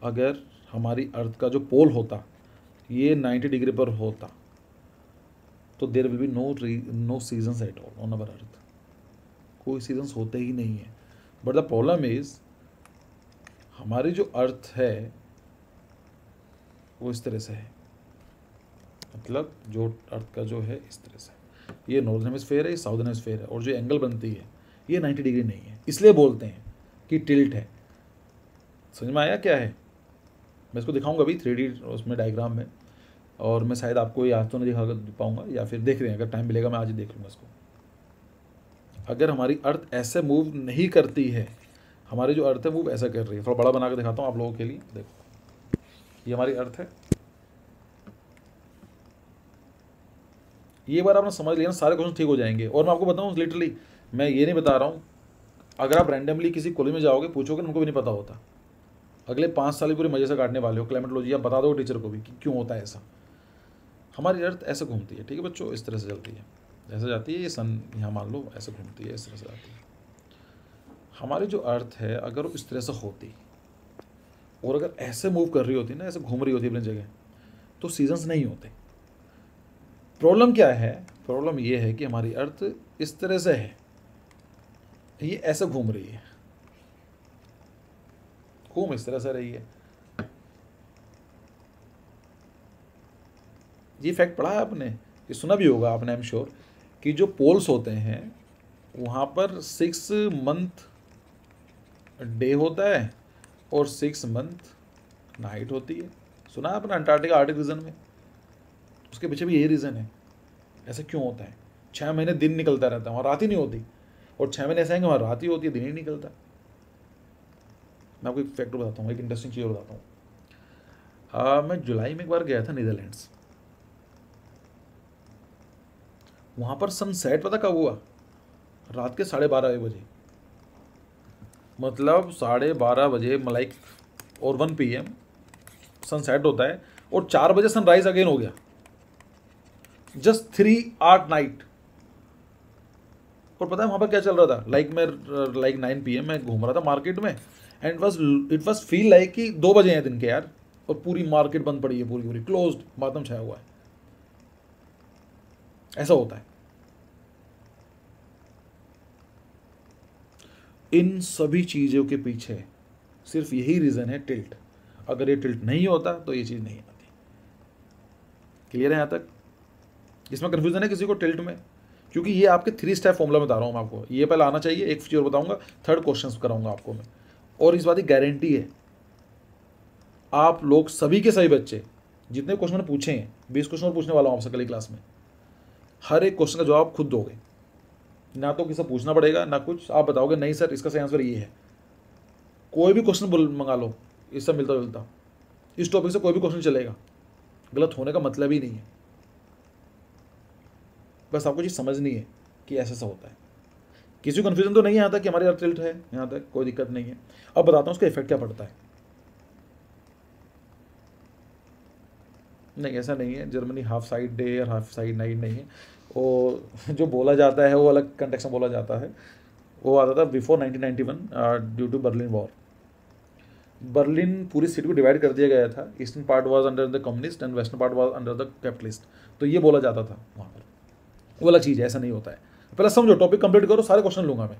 अगर हमारी अर्थ का जो पोल होता ये 90 डिग्री पर होता, तो there will be no seasons at all on our earth, कोई सीजन्स होते ही नहीं है। बट द प्रॉब्लम इज हमारी जो अर्थ है वो इस तरह से है, मतलब जो अर्थ का जो है इस तरह से, ये नॉर्दर्न हेमिस्फेयर है, ये साउदर्न हेमिस्फेयर है, और जो एंगल बनती है ये 90 डिग्री नहीं है, इसलिए बोलते हैं कि टिल्ट है। समझ में आया क्या है? मैं इसको दिखाऊंगा अभी 3D उसमें डायग्राम में, और मैं शायद आपको ये आज तो नहीं दिखा पाऊंगा, या फिर देख रहे हैं, अगर टाइम मिलेगा मैं आज ही देख लूँगा इसको। अगर हमारी अर्थ ऐसे मूव नहीं करती है, हमारी जो अर्थ है मूव ऐसा कर रही है, थोड़ा बड़ा बना के दिखाता हूँ आप लोगों के लिए। देखो ये हमारी अर्थ है, ये बार आपने समझ लिया ना, सारे क्वेश्चन ठीक हो जाएंगे। और मैं आपको बताऊँ लिटरली, मैं ये नहीं बता रहा हूँ, अगर आप रैंडमली किसी कॉलेज में जाओगे पूछोगे उनको भी नहीं पता होता, अगले 5 साल पूरे मजे से काटने वाले हो। क्लाइमेटोलॉजी आप बता दो टीचर को भी कि क्यों होता है ऐसा। हमारी अर्थ ऐसे घूमती है, ठीक है बच्चों, इस तरह से चलती है, ऐसे जाती है, ये सन यहाँ मान लो ऐसे घूमती है, इस तरह से जाती है। हमारी जो अर्थ है अगर वो इस तरह से होती और अगर ऐसे मूव कर रही होती ना, ऐसे घूम रही होती अपनी जगह, तो सीजन्स नहीं होते। प्रॉब्लम क्या है? प्रॉब्लम ये है कि हमारी अर्थ इस तरह से है, ये ऐसे घूम रही है, घूम इस तरह से रही है। ये फैक्ट पढ़ा है आपने, ये सुना भी होगा आपने, आई एम श्योर, कि जो पोल्स होते हैं वहाँ पर 6 मंथ डे होता है और 6 मंथ नाइट होती है। सुना है आपने अंटार्कटिका आर्टिक रीजन में? उसके पीछे भी यही रीज़न है, ऐसा क्यों होता है। 6 महीने दिन निकलता रहता है, वहाँ रात ही नहीं होती, और 6 महीने ऐसे आएंगे वहाँ रात ही होती है, दिन ही निकलता। मैं आपको एक फैक्ट बताता हूँ, एक इंटरेस्टिंग चीज़ बताता हूँ। मैं जुलाई में एक बार गया था नीदरलैंड्स, वहाँ पर सनसेट पता कब हुआ? रात के 12:30 बजे, मतलब 12:30 बजे लाइक, और 1 PM सनसेट होता है, और 4 बजे सनराइज अगेन हो गया। Just 3 8 night. और पता है वहाँ पर क्या चल रहा था, मैं 9 PM मैं घूम रहा था मार्केट में, and it was feel like कि 2 बजे हैं दिन के यार, और पूरी मार्केट बंद पड़ी है, पूरी पूरी क्लोज्ड, मातम छाया हुआ है। ऐसा होता है। इन सभी चीज़ों के पीछे सिर्फ यही रीज़न है, टिल्ट। अगर ये टिल्ट नहीं होता तो ये चीज़ नहीं आती। क्लियर है यहाँ तक? इसमें कन्फ्यूजन है किसी को टिल्ट में? क्योंकि ये आपके 3 स्टेप फॉर्मूला बता रहा हूँ मैं आपको, ये पहले आना चाहिए, एक चीज़ और बताऊंगा, थर्ड क्वेश्चन कराऊंगा आपको मैं। और इस बात की गारंटी है, आप लोग सभी के सभी बच्चे जितने क्वेश्चन मैंने पूछे हैं, 20 क्वेश्चन और पूछने वाला हूँ आपसे कल क्लास में, हर एक क्वेश्चन का जवाब खुद दोगे, ना तो किसी पूछना पड़ेगा ना कुछ, आप बताओगे नहीं सर इसका सही आंसर ये है। कोई भी क्वेश्चन मंगा लो इससे मिलता जुलता, इस टॉपिक से कोई भी क्वेश्चन चलेगा, गलत होने का मतलब ही नहीं है। बस आपको चीज़ समझनी है कि ऐसा ऐसा होता है। किसी को कन्फ्यूजन तो नहीं है यहाँ तक कि हमारे यहाँ टिल्ट है, यहाँ तक कोई दिक्कत नहीं है। अब बताता हूँ उसका इफेक्ट क्या पड़ता है। नहीं ऐसा नहीं है, जर्मनी हाफ साइड डे और हाफ साइड नाइट नहीं है, वो जो बोला जाता है वो अलग कंटेक्स्ट में बोला जाता है। वो आता था before 1991 due to Berlin war. Berlin पूरी सिटी को डिवाइड कर दिया गया था, eastern part was under the communist and western part was under the capitalist, तो ये बोला जाता था वहाँ पर। वो वाला चीज़ है, ऐसा नहीं होता है। पहले समझो, टॉपिक कंप्लीट करो, सारे क्वेश्चन लूंगा मैं।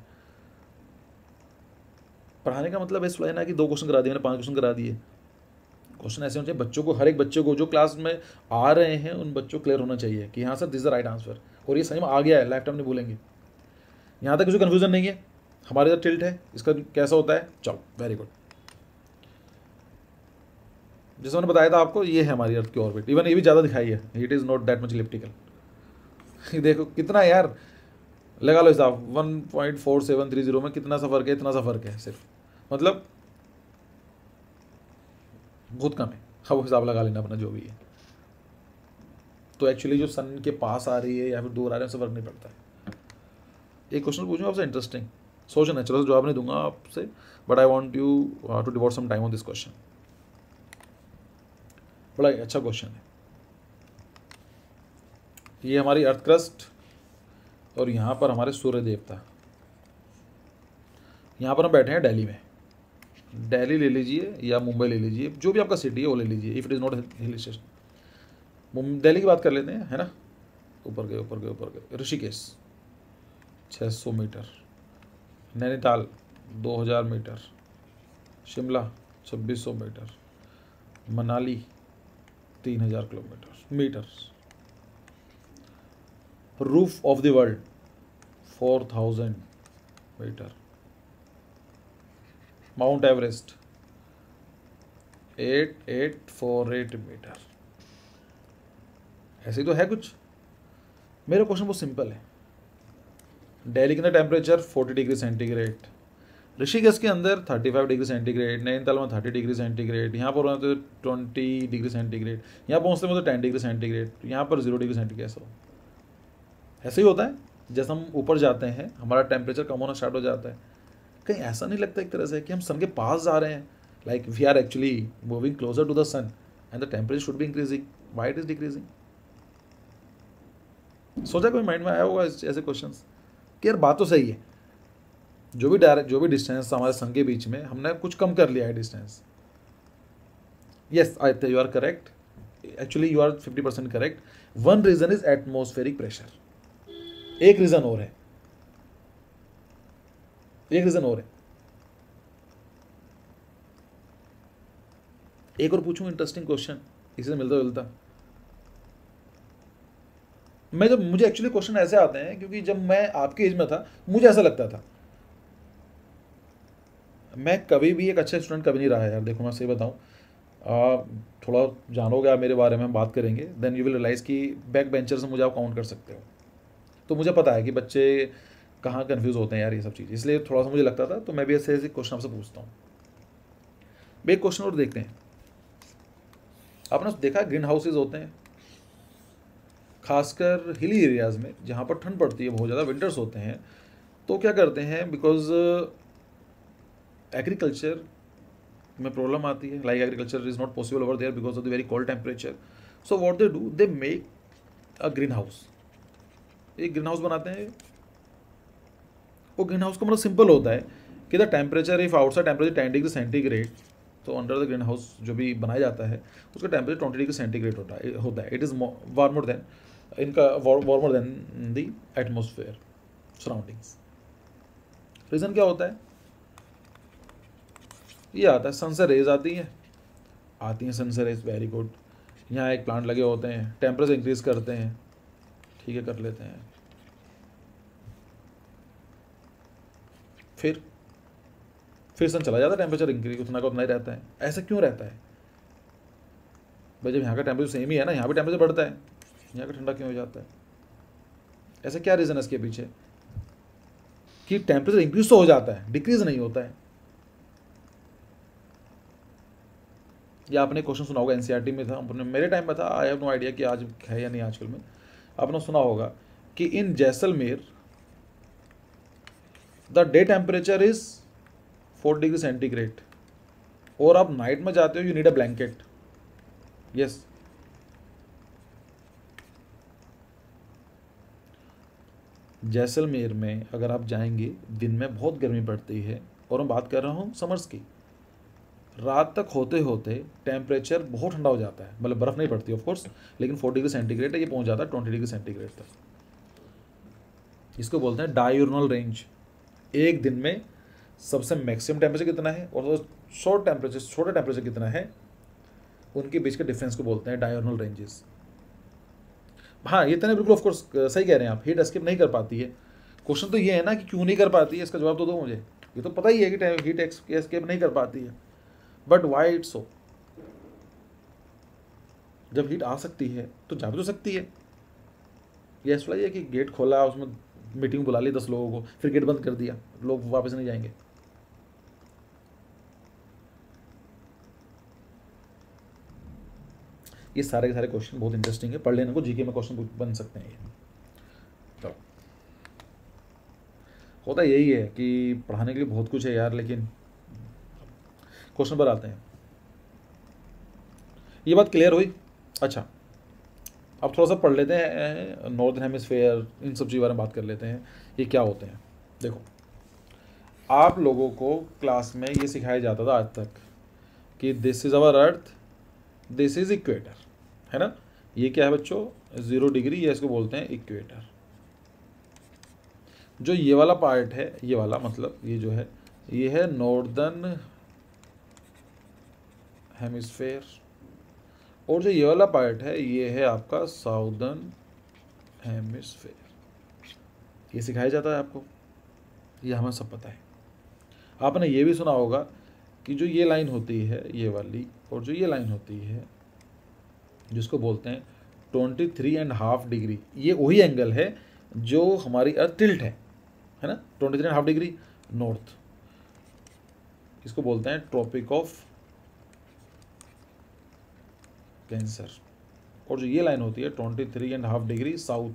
पढ़ाने का मतलब है ना कि 2 क्वेश्चन करा दिए मैंने, 5 क्वेश्चन करा दिए। क्वेश्चन ऐसे होने चाहिए बच्चों को, हर एक बच्चे को जो क्लास में आ रहे हैं उन बच्चों को क्लियर होना चाहिए कि हाँ sir this the right answer, और ये सही में आ गया है, लाइफ टाइम नहीं भूलेंगे। यहाँ तक किसी कन्फ्यूजन नहीं है? हमारे इधर टिल्ट है, इसका कैसा होता है? चलो वेरी गुड। जैसे मैंने बताया था आपको, ये है हमारी अर्थ की ऑर्बिट, इवन ये भी ज़्यादा दिखाई है, it is not that much elliptical. देखो कितना यार, लगा लो हिसाब, 1.4730 में कितना सा फर्क है, इतना सा फर्क है सिर्फ, मतलब बहुत कम है। हाँ वो हिसाब लगा लेना अपना जो भी है। तो एक्चुअली जो सन के पास आ रही है या फिर दूर आ रहे हैं उससे फर्क नहीं पड़ता है। एक क्वेश्चन पूछूँ आपसे इंटरेस्टिंग, सोचना, चलो जवाब नहीं दूंगा आपसे, but I want you to devote some time on this question. बड़ा अच्छा क्वेश्चन है ये। हमारी अर्थ क्रस्ट और यहाँ पर हमारे सूर्य देवता, यहाँ पर हम बैठे हैं दिल्ली में। दिल्ली ले लीजिए या मुंबई ले लीजिए, जो भी आपका सिटी है वो ले लीजिए, if it is not hill station. Delhi की बात कर लेते हैं, है ना। ऊपर गए ऊपर गए ऊपर गए, Rishikesh 600 metre, Nainital 2000 metre, Shimla 2600 metre, Manali 3000 kilometre metre, roof of the world 4000 metre, Mount Everest 8848 metre. ऐसे ही तो है कुछ। मेरा क्वेश्चन बहुत सिंपल है, दिल्ली के अंदर टेम्परेचर 40 डिग्री सेंटीग्रेड, ऋषिकेश के अंदर 35 डिग्री सेंटीग्रेड, नैनीताल में 30 डिग्री सेंटीग्रेड, यहाँ पर तो 20 डिग्री सेंटीग्रेड, यहाँ पहुँचते में तो 10 डिग्री सेंटीग्रेड, यहाँ पर 0 डिग्री सेंटीग्रेड। ऐसा ऐसे ही होता है, जैसे हम ऊपर जाते हैं हमारा टेम्परेचर कम होना स्टार्ट हो जाता है। कहीं ऐसा नहीं लगता एक तरह से कि हम सन के पास जा रहे हैं, like we are actually moving closer to the sun and the temperature should be increasing, why it is decreasing? सोचा कोई माइंड में आया होगा ऐसे क्वेश्चंस कि यार बात तो सही है, जो भी डिस्टेंस हमारे सन के बीच में, हमने कुछ कम कर लिया है distance. Yes Aditya you are correct, actually you are 50% correct. One reason is atmospheric pressure. एक रीजन और है, एक रीजन और है। एक और पूछूं इंटरेस्टिंग क्वेश्चन इसी से मिलता जुलता। मुझे एक्चुअली क्वेश्चन ऐसे आते हैं क्योंकि जब मैं आपकी एज में था मुझे ऐसा लगता था। मैं कभी भी एक अच्छा स्टूडेंट कभी नहीं रहा है यार, देखो मैं सही बताऊं, थोड़ा जानोगे आप मेरे बारे में, हम बात करेंगे, देन यू विल रियलाइज़ कि बैक बेंचर से मुझे आप काउंट कर सकते हो। तो मुझे पता है कि बच्चे कहाँ कन्फ्यूज़ होते हैं यार ये सब चीज़, इसलिए थोड़ा सा मुझे लगता था, तो मैं भी ऐसे ऐसे क्वेश्चन आपसे पूछता हूँ। एक क्वेश्चन और देखते हैं। आपने देखा ग्रीन हाउसेज होते हैं खासकर हिली एरियाज़ में जहाँ पर ठंड पड़ती है, बहुत ज़्यादा विंटर्स होते हैं, तो क्या करते हैं, बिकॉज एग्रीकल्चर में प्रॉब्लम आती है, like agriculture is not possible over there because of the very cold temperature. So what they do, they make green house, एक ग्रीन हाउस बनाते हैं। वो ग्रीन हाउस का मतलब सिंपल होता है कि the temperature if outside temperature 10 degree centigrade, तो अंडर द ग्रीन हाउस जो भी बनाया जाता है उसका टेम्परेचर 20 डिग्री सेंटीग्रेड होता है। इट इज़ वार्मर देन इनका warmer than the atmosphere surroundings. Reason क्या होता है? ये आता है सन से रेज आती हैं सन से रेज, वेरी गुड। यहाँ एक प्लांट लगे होते हैं, टेम्परेचर इंक्रीज करते हैं, ठीक है कर लेते हैं। फिर सन चला जाता है, टेम्परेचर इंक्रीज उतना का उतना ही रहता है। ऐसा क्यों रहता है भाई? जब यहाँ का टेम्परेचर सेम ही है ना, यहाँ भी टेम्परेचर बढ़ता है, यहाँ का ठंडा क्यों हो जाता है? ऐसा क्या रीज़न है इसके पीछे कि टेम्परेचर इंक्रीज तो हो जाता है, डिक्रीज नहीं होता है? या आपने क्वेश्चन सुना होगा, एनसीईआरटी में था, मेरे टाइम में था, आई हैव नो आइडिया कि आज है या नहीं आजकल में। आपने सुना होगा कि in Jaisalmer the day temperature is 4 degree centigrade, और आप नाइट में जाते हो, you need a blanket. Yes, Jaisalmer में अगर आप जाएंगे, दिन में बहुत गर्मी पड़ती है, और मैं बात कर रहा हूँ समर्स की। रात तक होते होते टेम्परेचर बहुत ठंडा हो जाता है, मतलब बर्फ़ नहीं पड़ती ऑफ कोर्स, लेकिन 4 डिग्री सेंटीग्रेड है, ये पहुंच जाता है 20 डिग्री सेंटीग्रेड तक। इसको बोलते हैं डायurnal रेंज। एक दिन में सबसे मैक्सिमम टेम्परेचर कितना है और छोटा टेम्परेचर कितना है, उनके बीच के डिफरेंस को बोलते हैं डायurnal रेंजेस। हाँ, ये तो बिल्कुल ऑफ कोर्स सही कह रहे हैं आप, हीट एस्केप नहीं कर पाती है। क्वेश्चन तो ये है ना कि क्यों नहीं कर पाती है, इसका जवाब तो दो मुझे। ये तो पता ही है कि हीट एस्केप नहीं कर पाती है, बट वाई इट्स सो? जब हीट आ सकती है तो जा भी तो सकती है। ये ऐसा है कि गेट खोला, उसमें मीटिंग बुला ली 10 लोगों को, फिर गेट बंद कर दिया, लोग वापस नहीं जाएंगे। ये सारे के सारे क्वेश्चन बहुत इंटरेस्टिंग है, पढ़ लेने को, जीके में क्वेश्चन बन सकते हैं ये। तो होता यही है कि पढ़ाने के लिए बहुत कुछ है यार, लेकिन क्वेश्चन पर आते हैं। ये बात क्लियर हुई? अच्छा, अब थोड़ा सा पढ़ लेते हैं नॉर्दर्न हेमिस्फेयर, इन सब चीज़ों के बारे में बात कर लेते हैं, ये क्या होते हैं। देखो, आप लोगों को क्लास में ये सिखाया जाता था आज तक कि this is our earth, this is equator, है ना? ये क्या है बच्चों? 0 डिग्री, ये इसको बोलते हैं इक्वेटर। जो ये वाला पार्ट है, ये वाला मतलब ये जो है, ये है नॉर्दर्न हेमिस्फेयर, और जो ये वाला पार्ट है, ये है आपका साउदर्न हेमिस्फेयर। ये सिखाया जाता है आपको, ये हमें सब पता है। आपने ये भी सुना होगा कि जो ये लाइन होती है, ये वाली, और जो ये लाइन होती है जिसको बोलते हैं 23.5 डिग्री, ये वही एंगल है जो हमारी अर्थ टिल्ट है ना, 23.5 डिग्री नॉर्थ। इसको बोलते हैं ट्रॉपिक ऑफ कैंसर। और जो ये लाइन होती है 23.5 डिग्री साउथ,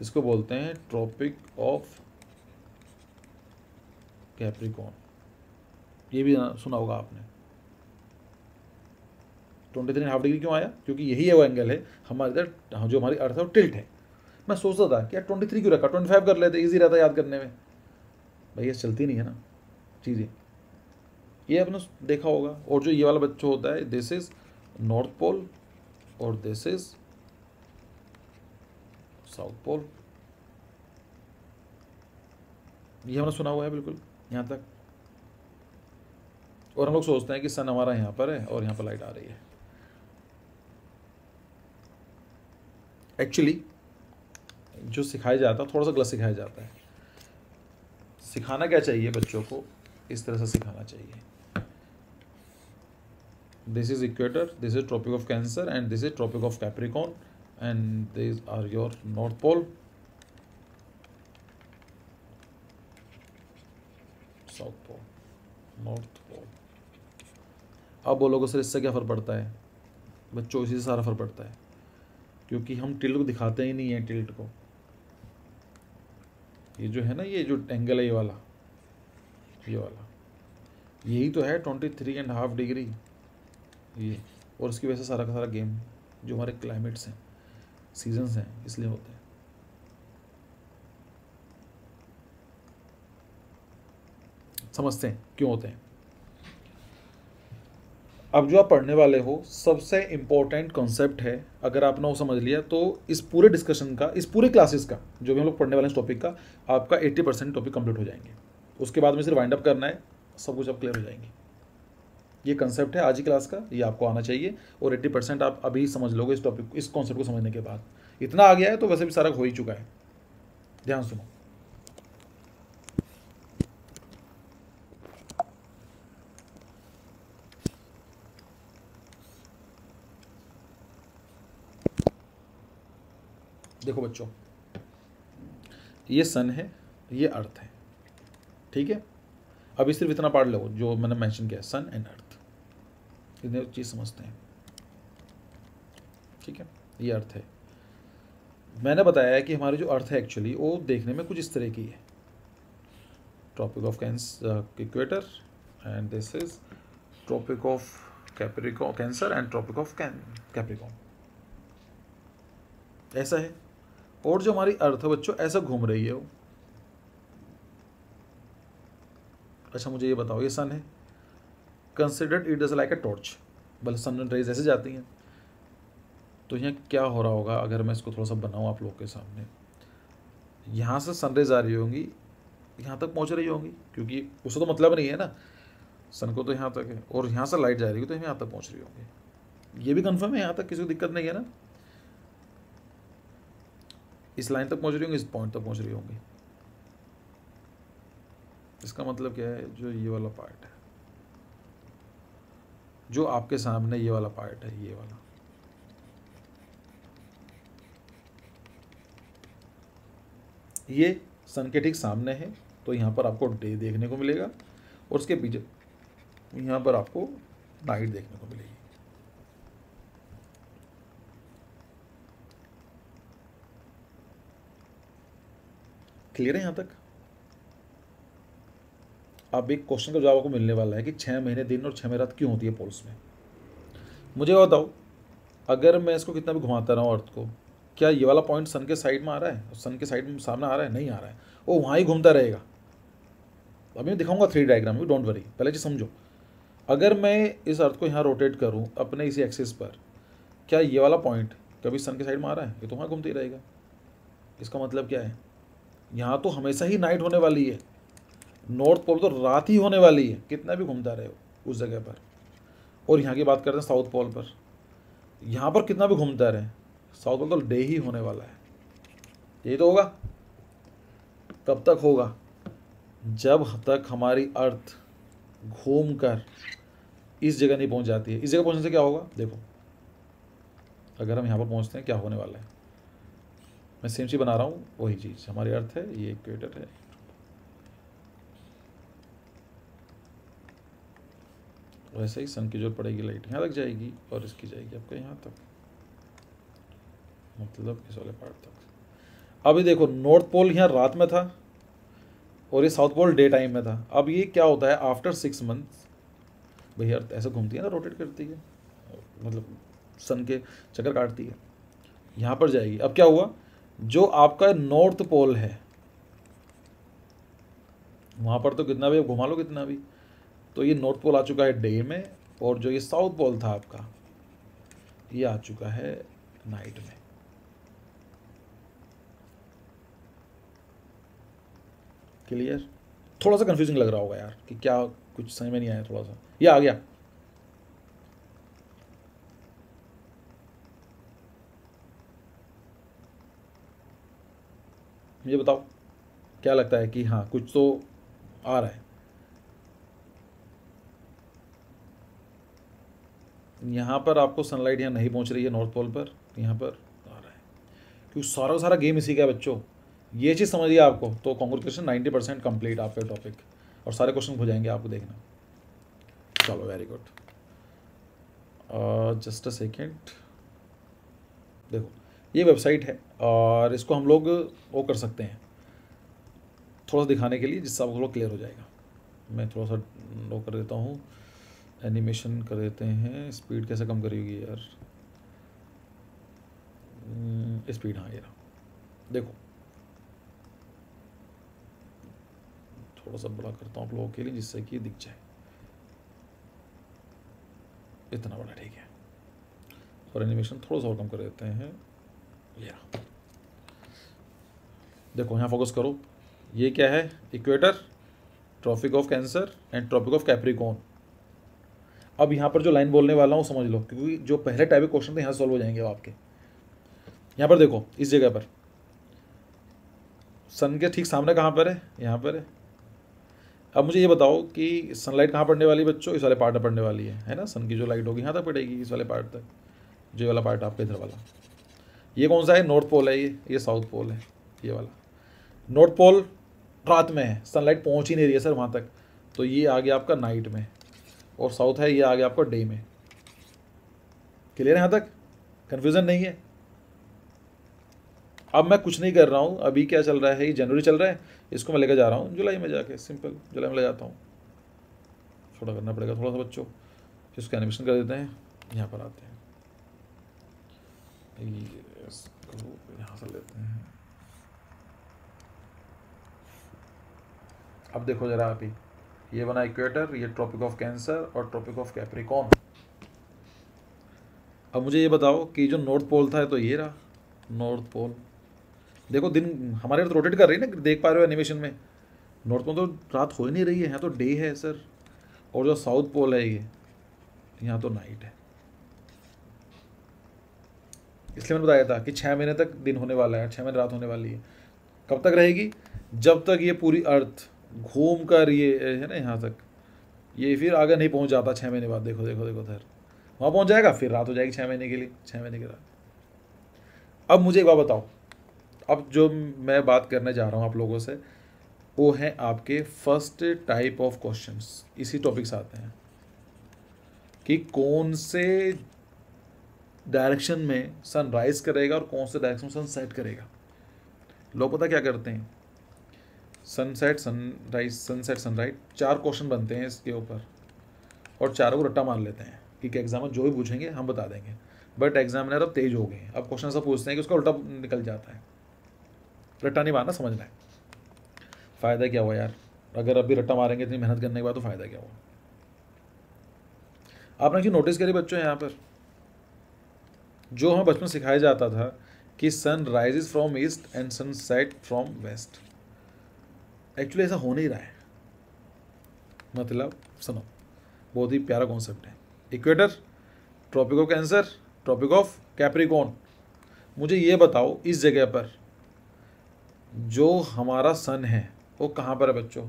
इसको बोलते हैं ट्रॉपिक ऑफ कैप्रिकॉर्न। ये भी सुना होगा आपने। 23.5 डिग्री क्यों आया? क्योंकि यही है वो एंगल है हमारे इधर, जो हमारी अर्थ है वो टिल्ट है। मैं सोचता था कि यार 23 क्यों रखा, 25 कर लेते, ईजी रहता याद करने में। भाई ये चलती नहीं है ना चीज़ें, ये आपने देखा होगा। और जो ये वाला बच्चा होता है, दिस इज नॉर्थ पोल और दिस इज साउथ पोल, ये हमने सुना हुआ है बिल्कुल यहाँ तक। और हम लोग सोचते हैं कि सन हमारा यहाँ पर है और यहाँ पर लाइट आ रही है। एक्चुअली जो सिखाया जाता है थोड़ा सा गलत सिखाया जाता है। सिखाना क्या चाहिए बच्चों को, इस तरह से सिखाना चाहिए, this is equator, this is tropic of cancer and this is tropic of capricorn and this are your north pole, south pole, north pole. अब बोलोगे सर इससे क्या फ़र्क पड़ता है? बच्चों इसी से सारा फ़र्क पड़ता है, क्योंकि हम टिल्ट को दिखाते ही नहीं है। टिल्ट को, ये जो है ना, ये जो एंगल है, ये वाला यही तो है 23.5 डिग्री ये, और उसकी वजह से सारा का सारा गेम जो हमारे क्लाइमेट्स हैं। सीजन्स हैं इसलिए होते हैं। समझते हैं क्यों होते हैं। अब जो आप पढ़ने वाले हो सबसे इम्पोर्टेंट कॉन्सेप्ट है, अगर आपने वो समझ लिया तो इस पूरे डिस्कशन का, इस पूरे क्लासेस का जो भी हम लोग पढ़ने वाले हैं इस टॉपिक का, आपका 80% टॉपिक कंप्लीट हो जाएंगे। उसके बाद में सिर्फ वाइंड अप करना है, सब कुछ अब क्लियर हो जाएंगे। ये कंसेप्ट है आज की क्लास का, ये आपको आना चाहिए और 80% आप अभी समझ लोगे इस टॉपिक, इस कॉन्सेप्ट को समझने के बाद। इतना आ गया है तो वैसे भी सारा हो ही चुका है। ध्यान सुनो। देखो बच्चों, ये सन है, ये अर्थ है, ठीक है। अभी सिर्फ इतना पढ़ लो जो मैंने मेंशन किया, सन एंड अर्थ, इतने चीज़ समझते हैं, ठीक है। ये अर्थ है। मैंने बताया है कि हमारी जो अर्थ है एक्चुअली वो देखने में कुछ इस तरह की है। Tropic of equator and this is tropic of capricorn, cancer and tropic of capricorn, ऐसा है। और जो हमारी अर्थ है बच्चों ऐसा घूम रही है वो। अच्छा मुझे ये बताओ, ये सन है, considered it is like a torch, बल सन रेज ऐसे जाती हैं, तो यहाँ क्या हो रहा होगा अगर मैं इसको थोड़ा सा बनाऊँ आप लोगों के सामने। यहाँ से सनरेज आ रही होंगी, यहाँ तक पहुँच रही होंगी, क्योंकि उससे तो मतलब नहीं है ना, सन को तो यहाँ तक है, और यहाँ से लाइट जा रही है तो यहाँ तक पहुँच रही होंगी। ये भी कंफर्म है, यहाँ तक किसी को दिक्कत नहीं है ना। इस लाइन तक पहुँच रही होंगी, इस पॉइंट तक पहुँच रही होंगी। इसका मतलब क्या है, जो ये वाला पार्ट है, जो आपके सामने ये वाला पार्ट है, ये वाला, ये सन के ठीक सामने है, तो यहाँ पर आपको डे देखने को मिलेगा और उसके पीछे यहाँ पर आपको नाइट देखने को मिलेगी। क्लियर है यहाँ तक? अब एक क्वेश्चन का जवाब आपको मिलने वाला है कि 6 महीने दिन और 6 महीने रात क्यों होती है पोल्स में। मुझे बताओ, अगर मैं इसको कितना भी घुमाता रहा हूँ अर्थ को, क्या ये वाला पॉइंट सन के साइड में आ रहा है, सन के साइड में सामने आ रहा है? नहीं आ रहा है, वो वहाँ ही घूमता रहेगा। अभी मैं दिखाऊंगा 3 डायग्राम में, डोंट वरी, पहले चीज समझो। अगर मैं इस अर्थ को यहाँ रोटेट करूँ अपने इसी एक्सिस पर, क्या ये वाला पॉइंट कभी सन के साइड में आ रहा है? ये तो वहाँ घूमते ही रहेगा। इसका मतलब क्या है, यहाँ तो हमेशा ही नाइट होने वाली है, नॉर्थ पोल तो रात ही होने वाली है, कितना भी घूमता रहे हो उस जगह पर। और यहाँ की बात करते हैं साउथ पोल पर, यहाँ पर कितना भी घूमता रहे, साउथ पोल तो डे ही होने वाला है। यही तो होगा। कब तक होगा? जब तक हमारी अर्थ घूम कर इस जगह नहीं पहुंच जाती है। इस जगह पहुंचने से क्या होगा, देखो, अगर हम यहाँ पर पहुंचते हैं क्या होने वाला है, मैं सेम चीज बना रहा हूँ, वही चीज हमारी अर्थ है, ये इक्वेटर है, वैसे ही सन की जो पड़ेगी लाइट यहाँ तक जाएगी और इसकी जाएगी आपको यहाँ तक, मतलब इस वाले पार्ट तक। अभी देखो, नॉर्थ पोल यहाँ रात में था और ये साउथ पोल डे टाइम में था। अब ये क्या होता है, आफ्टर 6 मंथ्स, भाई अर्थ ऐसे घूमती है ना, रोटेट करती है, मतलब सन के चक्कर काटती है, यहाँ पर जाएगी। अब क्या हुआ, जो आपका नॉर्थ पोल है वहाँ पर तो कितना भी घुमा लो, कितना भी, तो ये नॉर्थ पोल आ चुका है डे में, और जो ये साउथ पोल था आपका, ये आ चुका है नाइट में। क्लियर? थोड़ा सा कंफ्यूजिंग लग रहा होगा यार कि क्या, कुछ समझ में नहीं आया, थोड़ा सा ये आ गया। मुझे बताओ क्या लगता है कि हाँ कुछ तो आ रहा है। यहाँ पर आपको सनलाइट यहाँ नहीं पहुँच रही है नॉर्थ पोल पर, यहाँ पर आ रहा है, क्योंकि सारा का सारा गेम इसी का है बच्चों। ये चीज़ समझिए आपको, तो कॉन्ग्रेचुलेशन, 90% कंप्लीट आपका टॉपिक, और सारे क्वेश्चन हो जाएंगे आपको, देखना। चलो very good. Just a second, देखो ये वेबसाइट है और इसको हम लोग वो कर सकते हैं थोड़ा सा दिखाने के लिए, जिससे आपको थोड़ा क्लियर हो जाएगा। मैं थोड़ा सा वो कर देता हूँ, एनिमेशन कर देते हैं। स्पीड कैसे कम करेगी यार, स्पीड, हाँ ये रहा, देखो थोड़ा सा बड़ा करता हूँ आप लोगों के लिए जिससे कि दिख जाए, इतना बड़ा, ठीक है। और एनिमेशन थोड़ा सा और कम कर देते हैं, ये रहा। देखो यहाँ फोकस करो, ये क्या है, equator, tropic of cancer and tropic of capricorn. अब यहाँ पर जो लाइन बोलने वाला हूँ समझ लो, क्योंकि जो पहले टाइप के क्वेश्चन थे यहाँ सॉल्व हो जाएंगे आपके। यहाँ पर देखो, इस जगह पर सन के ठीक सामने कहाँ पर है, यहाँ पर है। अब मुझे ये बताओ कि सनलाइट कहाँ पड़ने वाली है बच्चों, इस वाले पार्ट में पड़ने वाली है ना। सन की जो लाइट होगी यहाँ तक पड़ेगी, इस वाले पार्ट तक, जो वाला पार्ट आपका इधर वाला। ये कौन सा है, नॉर्थ पोल है, ये साउथ पोल है, ये वाला। नॉर्थ पोल रात में है, सनलाइट पहुँच ही नहीं रही है सर वहाँ तक, तो ये आ गया आपका नाइट में। और साउथ है, ये आ गया आपका डे में। क्लियर है यहाँ तक, कन्फ्यूज़न नहीं है। अब मैं कुछ नहीं कर रहा हूँ, अभी क्या चल रहा है, ये जनवरी चल रहा है, इसको मैं लेकर जा रहा हूँ जुलाई में जाके, सिंपल जुलाई में ले जाता हूँ। छोटा करना पड़ेगा थोड़ा सा बच्चों, इसको एनिमेशन कर देते हैं। यहाँ पर आते हैं, इसको यहाँ से लेते हैं। अब देखो जरा आप ही, ये बना इक्वेटर, ये ट्रॉपिक ऑफ कैंसर और ट्रॉपिक ऑफ कैप्रिकॉर्न। अब मुझे ये बताओ कि जो नॉर्थ पोल था तो ये रहा नॉर्थ पोल। देखो दिन हमारे तो रोटेट कर रही है ना, देख पा रहे हो एनिमेशन में। नॉर्थ पोल तो रात हो ही नहीं रही है, यहाँ तो डे है सर। और जो साउथ पोल है ये, यहाँ तो नाइट है। इसलिए मैंने बताया था कि 6 महीने तक दिन होने वाला है, 6 महीने रात होने वाली है। कब तक रहेगी, जब तक ये पूरी अर्थ घूम कर ये है ना यहाँ तक, ये फिर आगे नहीं पहुँच जाता 6 महीने बाद। देखो देखो देखो सर, वहाँ पहुँच जाएगा, फिर रात हो जाएगी 6 महीने के लिए, 6 महीने के बाद। अब मुझे एक बात बताओ, अब जो मैं बात करने जा रहा हूँ आप लोगों से, वो है आपके फर्स्ट टाइप ऑफ क्वेश्चंस। इसी टॉपिक से आते हैं कि कौन से डायरेक्शन में सन राइज करेगा और कौन से डायरेक्शन में सन सेट करेगा। लोग पता क्या करते हैं, sunset sunrise, sunset sunrise, 4 question बनते हैं इसके ऊपर, और चारों को रट्टा मार लेते हैं कि एग्जाम में जो भी पूछेंगे हम बता देंगे। बट एग्जामिनर अब तेज हो गए हैं, अब क्वेश्चन ऐसा पूछते हैं कि उसका उल्टा निकल जाता है। रट्टा नहीं मारना, समझना है। फ़ायदा क्या हुआ यार, अगर अभी रट्टा मारेंगे इतनी मेहनत करने के बाद, तो फ़ायदा क्या हुआ। आपने चीज़ नोटिस करी बच्चों, यहाँ पर जो हमें बचपन सिखाया जाता था कि sun rises from east and sun set from west, actually ऐसा हो नहीं रहा है। मतलब सुनो, बहुत ही प्यारा कॉन्सेप्ट है। Equator, tropic of cancer, tropic of capricorn. मुझे ये बताओ, इस जगह पर जो हमारा सन है वो कहाँ पर है बच्चों,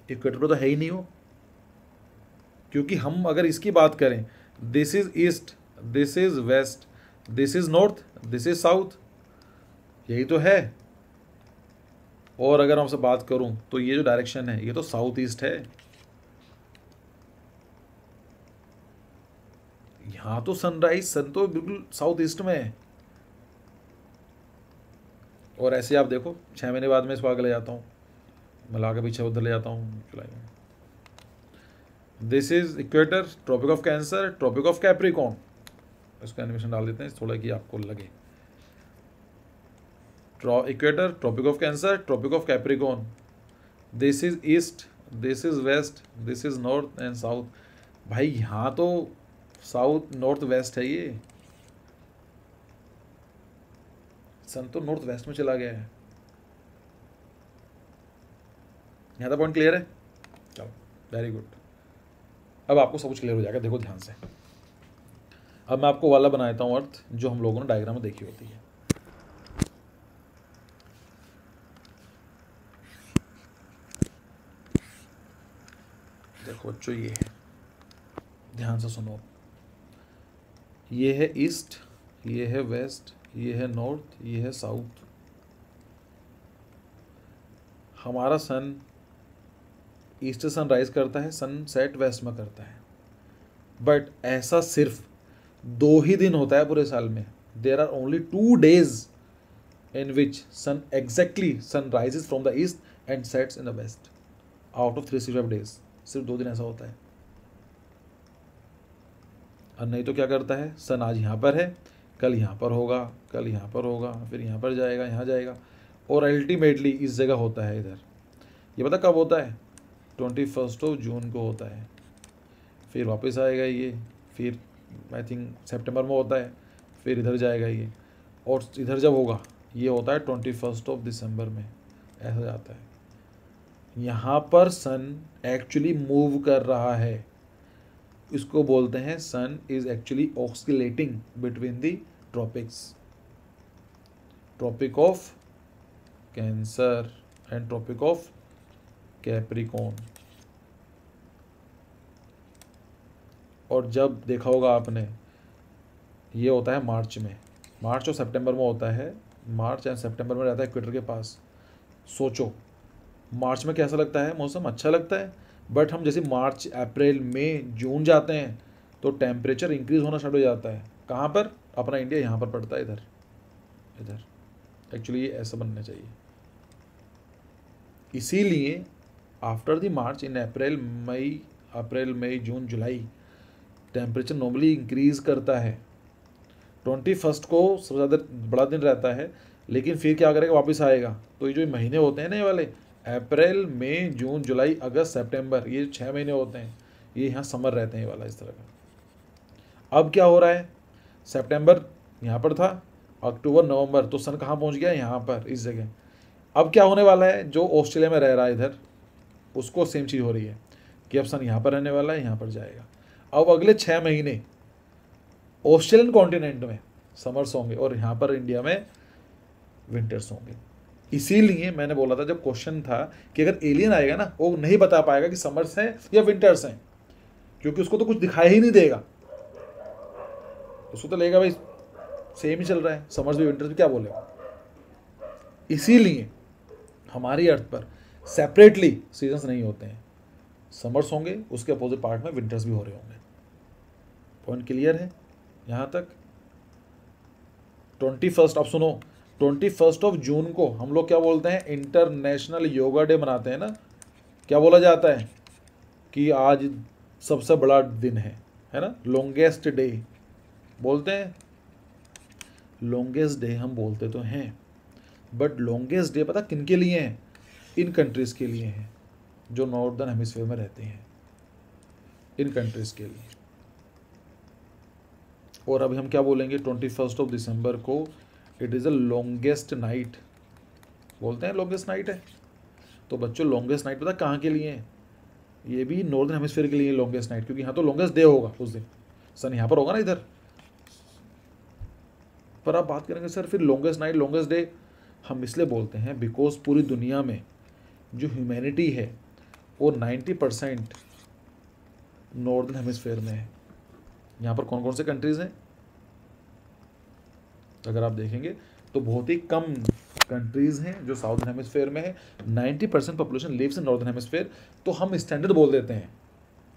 इक्वेटर पर तो है ही नहीं हो। क्योंकि हम अगर इसकी बात करें, this is east, this is west, this is north, this is south, यही तो है। और अगर हमसे बात करूं तो ये जो डायरेक्शन है ये तो साउथ ईस्ट है। यहाँ तो सनराइज, सन तो बिल्कुल साउथ ईस्ट में है। और ऐसे आप देखो 6 महीने बाद मैं इसको आगे ले जाता हूँ, मिला के पीछे उधर ले जाता हूँ जुलाई में। This is equator, tropic of cancer, tropic of capricorn. इसका एनिमेशन डाल देते हैं थोड़ा कि आपको लगे। Equator, tropic of cancer, tropic of capricorn. This is east, this is west, this is north and south. भाई यहाँ तो साउथ नॉर्थ वेस्ट है, ये सन तो नॉर्थ वेस्ट में चला गया है। यहाँ तक पॉइंट क्लियर है, चलो वेरी गुड। अब आपको सब कुछ क्लियर हो जाएगा, देखो ध्यान से। अब मैं आपको वाला बनाता हूँ अर्थ, जो हम लोगों ने डायग्राम में देखी होती है। देखो बच्चों, ये है, ध्यान से सुनो। ये है ईस्ट, ये है वेस्ट, ये है नॉर्थ, ये है साउथ। हमारा सन ईस्ट से सनराइज करता है, सन सेट वेस्ट में करता है। बट ऐसा सिर्फ 2 ही दिन होता है पूरे साल में। There are only 2 days in which sun exactly sun rises from the east and sets in the west out of 365 days। सिर्फ 2 दिन ऐसा होता है। और नहीं तो क्या करता है, सन आज यहाँ पर है, कल यहाँ पर होगा, कल यहाँ पर होगा, फिर यहाँ पर जाएगा, यहाँ जाएगा, और अल्टीमेटली इस जगह होता है इधर। ये पता कब होता है, 21 जून को होता है। फिर वापस आएगा ये, फिर आई थिंक सितंबर में होता है, फिर इधर जाएगा ये, और इधर जब होगा ये होता है 21 दिसंबर में, ऐसा जाता है। यहाँ पर सन एक्चुअली मूव कर रहा है, इसको बोलते हैं sun is actually oscillating between the tropics, tropic of cancer and tropic of Capricorn. और जब देखा होगा आपने, ये होता है मार्च में, मार्च और सितंबर में होता है, मार्च एंड सितंबर में रहता है इक्वेटर के पास। सोचो मार्च में कैसा लगता है मौसम, अच्छा लगता है, बट हम जैसे मार्च अप्रैल मई जून जाते हैं तो टेम्परेचर इंक्रीज होना स्टार्ट हो जाता है। कहाँ पर, अपना इंडिया यहाँ पर पड़ता है, इधर इधर। एक्चुअली ये ऐसा बनना चाहिए। इसीलिए after the March in April May June July temperature normally increase करता है। 21 को सबसे ज़्यादा बड़ा दिन रहता है, लेकिन फिर क्या करेगा, वापस आएगा। तो ये जो महीने होते हैं ना, ये वाले अप्रैल मई जून जुलाई अगस्त सितंबर, ये 6 महीने होते हैं, ये यहाँ समर रहते हैं, ये वाला इस तरह का। अब क्या हो रहा है, सितंबर यहाँ पर था, अक्टूबर नवंबर, तो सन कहाँ पहुँच गया, यहाँ पर इस जगह। अब क्या होने वाला है, जो ऑस्ट्रेलिया में रह रहा है इधर, उसको सेम चीज़ हो रही है कि अब सन यहाँ पर रहने वाला है, यहाँ पर जाएगा। अब अगले 6 महीने ऑस्ट्रेलियन कॉन्टिनेंट में समर्स होंगे और यहाँ पर इंडिया में विंटर्स होंगे। इसीलिए मैंने बोला था जब क्वेश्चन था कि अगर एलियन आएगा ना, वो नहीं बता पाएगा कि समर्स हैं या विंटर्स हैं, क्योंकि उसको तो कुछ दिखाई ही नहीं देगा। उसको तो लगेगा भाई सेम ही चल रहा है, समर्स भी विंटर्स भी, क्या बोलेगा। इसीलिए हमारी अर्थ पर सेपरेटली सीजन्स नहीं होते हैं, समर्स होंगे, उसके अपोजिट पार्ट में विंटर्स भी हो रहे होंगे। पॉइंट क्लियर है यहाँ तक। 21, अब सुनो, 21 जून को हम लोग क्या बोलते हैं, इंटरनेशनल योगा डे मनाते हैं ना। क्या बोला जाता है कि आज सबसे बड़ा दिन है ना, लॉन्गेस्ट डे बोलते हैं। लॉन्गेस्ट डे हम बोलते तो हैं, बट लॉन्गेस्ट डे पता किन के लिए है, इन कंट्रीज़ के लिए है जो नॉर्दर्न हेमिस्फीयर में रहते हैं, इन कंट्रीज़ के लिए। और अभी हम क्या बोलेंगे, 21 दिसंबर को it is a longest night, बोलते हैं लॉन्गेस्ट नाइट है। तो बच्चों लॉन्गेस्ट नाइट पता कहाँ के लिए है, ये भी नॉर्दर्न हेमिस्फीयर के लिए लॉन्गेस्ट नाइट, क्योंकि यहाँ तो लॉन्गेस्ट डे होगा उस दिन, सन यहाँ पर होगा ना इधर। पर आप बात करेंगे सर फिर लॉन्गेस्ट नाइट लॉन्गेस्ट डे हम इसलिए बोलते हैं बिकॉज पूरी दुनिया में जो ह्यूमैनिटी है वो 90% नॉर्दर्न हेमिस्फीयर में है। यहाँ पर कौन कौन से कंट्रीज़ हैं, अगर आप देखेंगे तो बहुत ही कम कंट्रीज़ हैं जो साउथर्न हेमिस्फीयर में है। 90% population lives in northern hemisphere. तो हम स्टैंडर्ड बोल देते हैं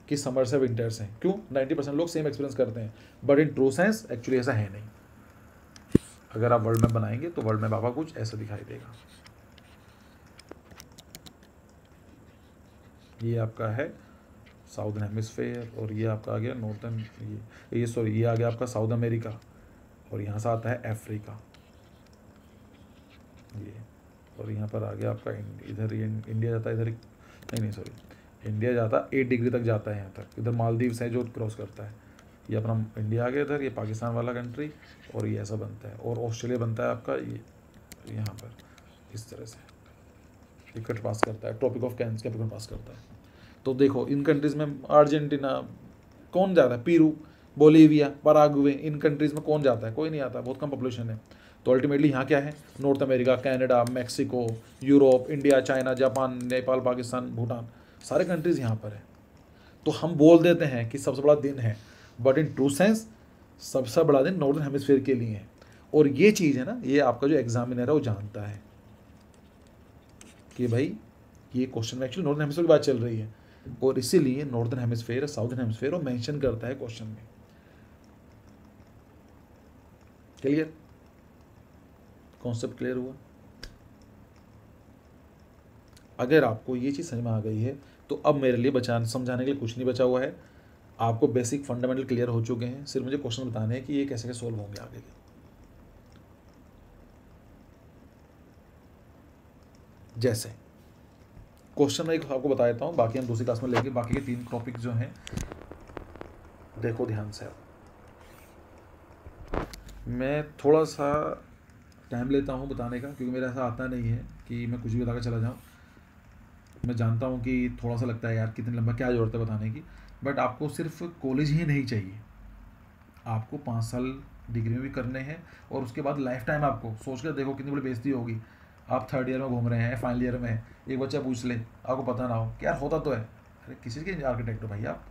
कि समर्स है विंटर्स हैं, क्यों, 90% लोग सेम एक्सपीरियंस करते हैं, but in true sense actually ऐसा है नहीं। अगर आप वर्ल्ड मैप बनाएंगे तो वर्ल्ड मैप आपका कुछ ऐसा दिखाई देगा। ये आपका है साउदर्न हेमिस्फीयर, और ये आपका आ गया नॉर्थर्न, ये सॉरी ये आ गया आपका साउथ अमेरिका, और यहाँ से आता है अफ्रीका ये, और यहाँ पर आ गया आपका इधर ये इंडिया जाता है, इधर नहीं सॉरी इंडिया जाता 8 डिग्री तक जाता है यहाँ तक, इधर मालदीव्स है जो क्रॉस करता है। ये अपना इंडिया आ गया इधर, ये पाकिस्तान वाला कंट्री, और ये ऐसा बनता है, और ऑस्ट्रेलिया बनता है आपका ये यहाँ पर इस तरह से इकट पास करता है, ट्रॉपिक ऑफ कैप्रिकॉर्न पास करता है। तो देखो इन कंट्रीज़ में अर्जेंटीना कौन जाता है, पेरू, बोलीविया, पराग्वे, इन कंट्रीज़ में कौन जाता है, कोई नहीं आता, बहुत कम पॉपुलेशन है। तो अल्टीमेटली यहाँ क्या है, north America, Canada, Mexico, Europe, India, China, Japan, Nepal, Pakistan, Bhutan, सारे कंट्रीज़ यहाँ पर है। तो हम बोल देते हैं कि सबसे बड़ा दिन है, बट इन ट्रू सेंस सबसे बड़ा दिन नॉर्दर्न हेमिस्फीयर के लिए है। और ये चीज़ है ना, ये आपका जो एग्जामिनर है वो जानता है कि भाई ये क्वेश्चन में एक्चुअली नॉर्दर्न हेमिस्फीयर की बात चल रही है, और इसीलिए नॉर्दर्न हेमिस्फीयर साउदर्न हेमिस्फीयर वो मेंशन करता है क्वेश्चन में। क्लियर, कॉन्सेप्ट क्लियर हुआ। अगर आपको ये चीज़ समझ में आ गई है तो अब मेरे लिए समझाने के लिए कुछ नहीं बचा हुआ है। आपको बेसिक फंडामेंटल क्लियर हो चुके हैं, सिर्फ मुझे क्वेश्चन बताने हैं कि ये कैसे कैसे सोल्व होंगे आगे के। जैसे क्वेश्चन मैं एक आपको बता देता हूँ, बाकी हम दूसरी क्लास में लेंगे। बाकी के 3 टॉपिक जो हैं देखो ध्यान से। मैं थोड़ा सा टाइम लेता हूँ बताने का, क्योंकि मेरा ऐसा आता नहीं है कि मैं कुछ भी बताकर चला जाऊँ। मैं जानता हूँ कि थोड़ा सा लगता है यार कितनी लंबा, क्या ज़रूरत है बताने की। बट आपको सिर्फ कॉलेज ही नहीं चाहिए, आपको 5 साल डिग्री में भी करने हैं, और उसके बाद लाइफ टाइम आपको सोच कर देखो कितनी बड़ी बेइज्जती होगी। आप 3rd ईयर में घूम रहे हैं, फाइनल ईयर में, एक बच्चा पूछ ले, आपको पता ना हो कि यार होता तो है, अरे किसी के आर्किटेक्ट हो भाई आप।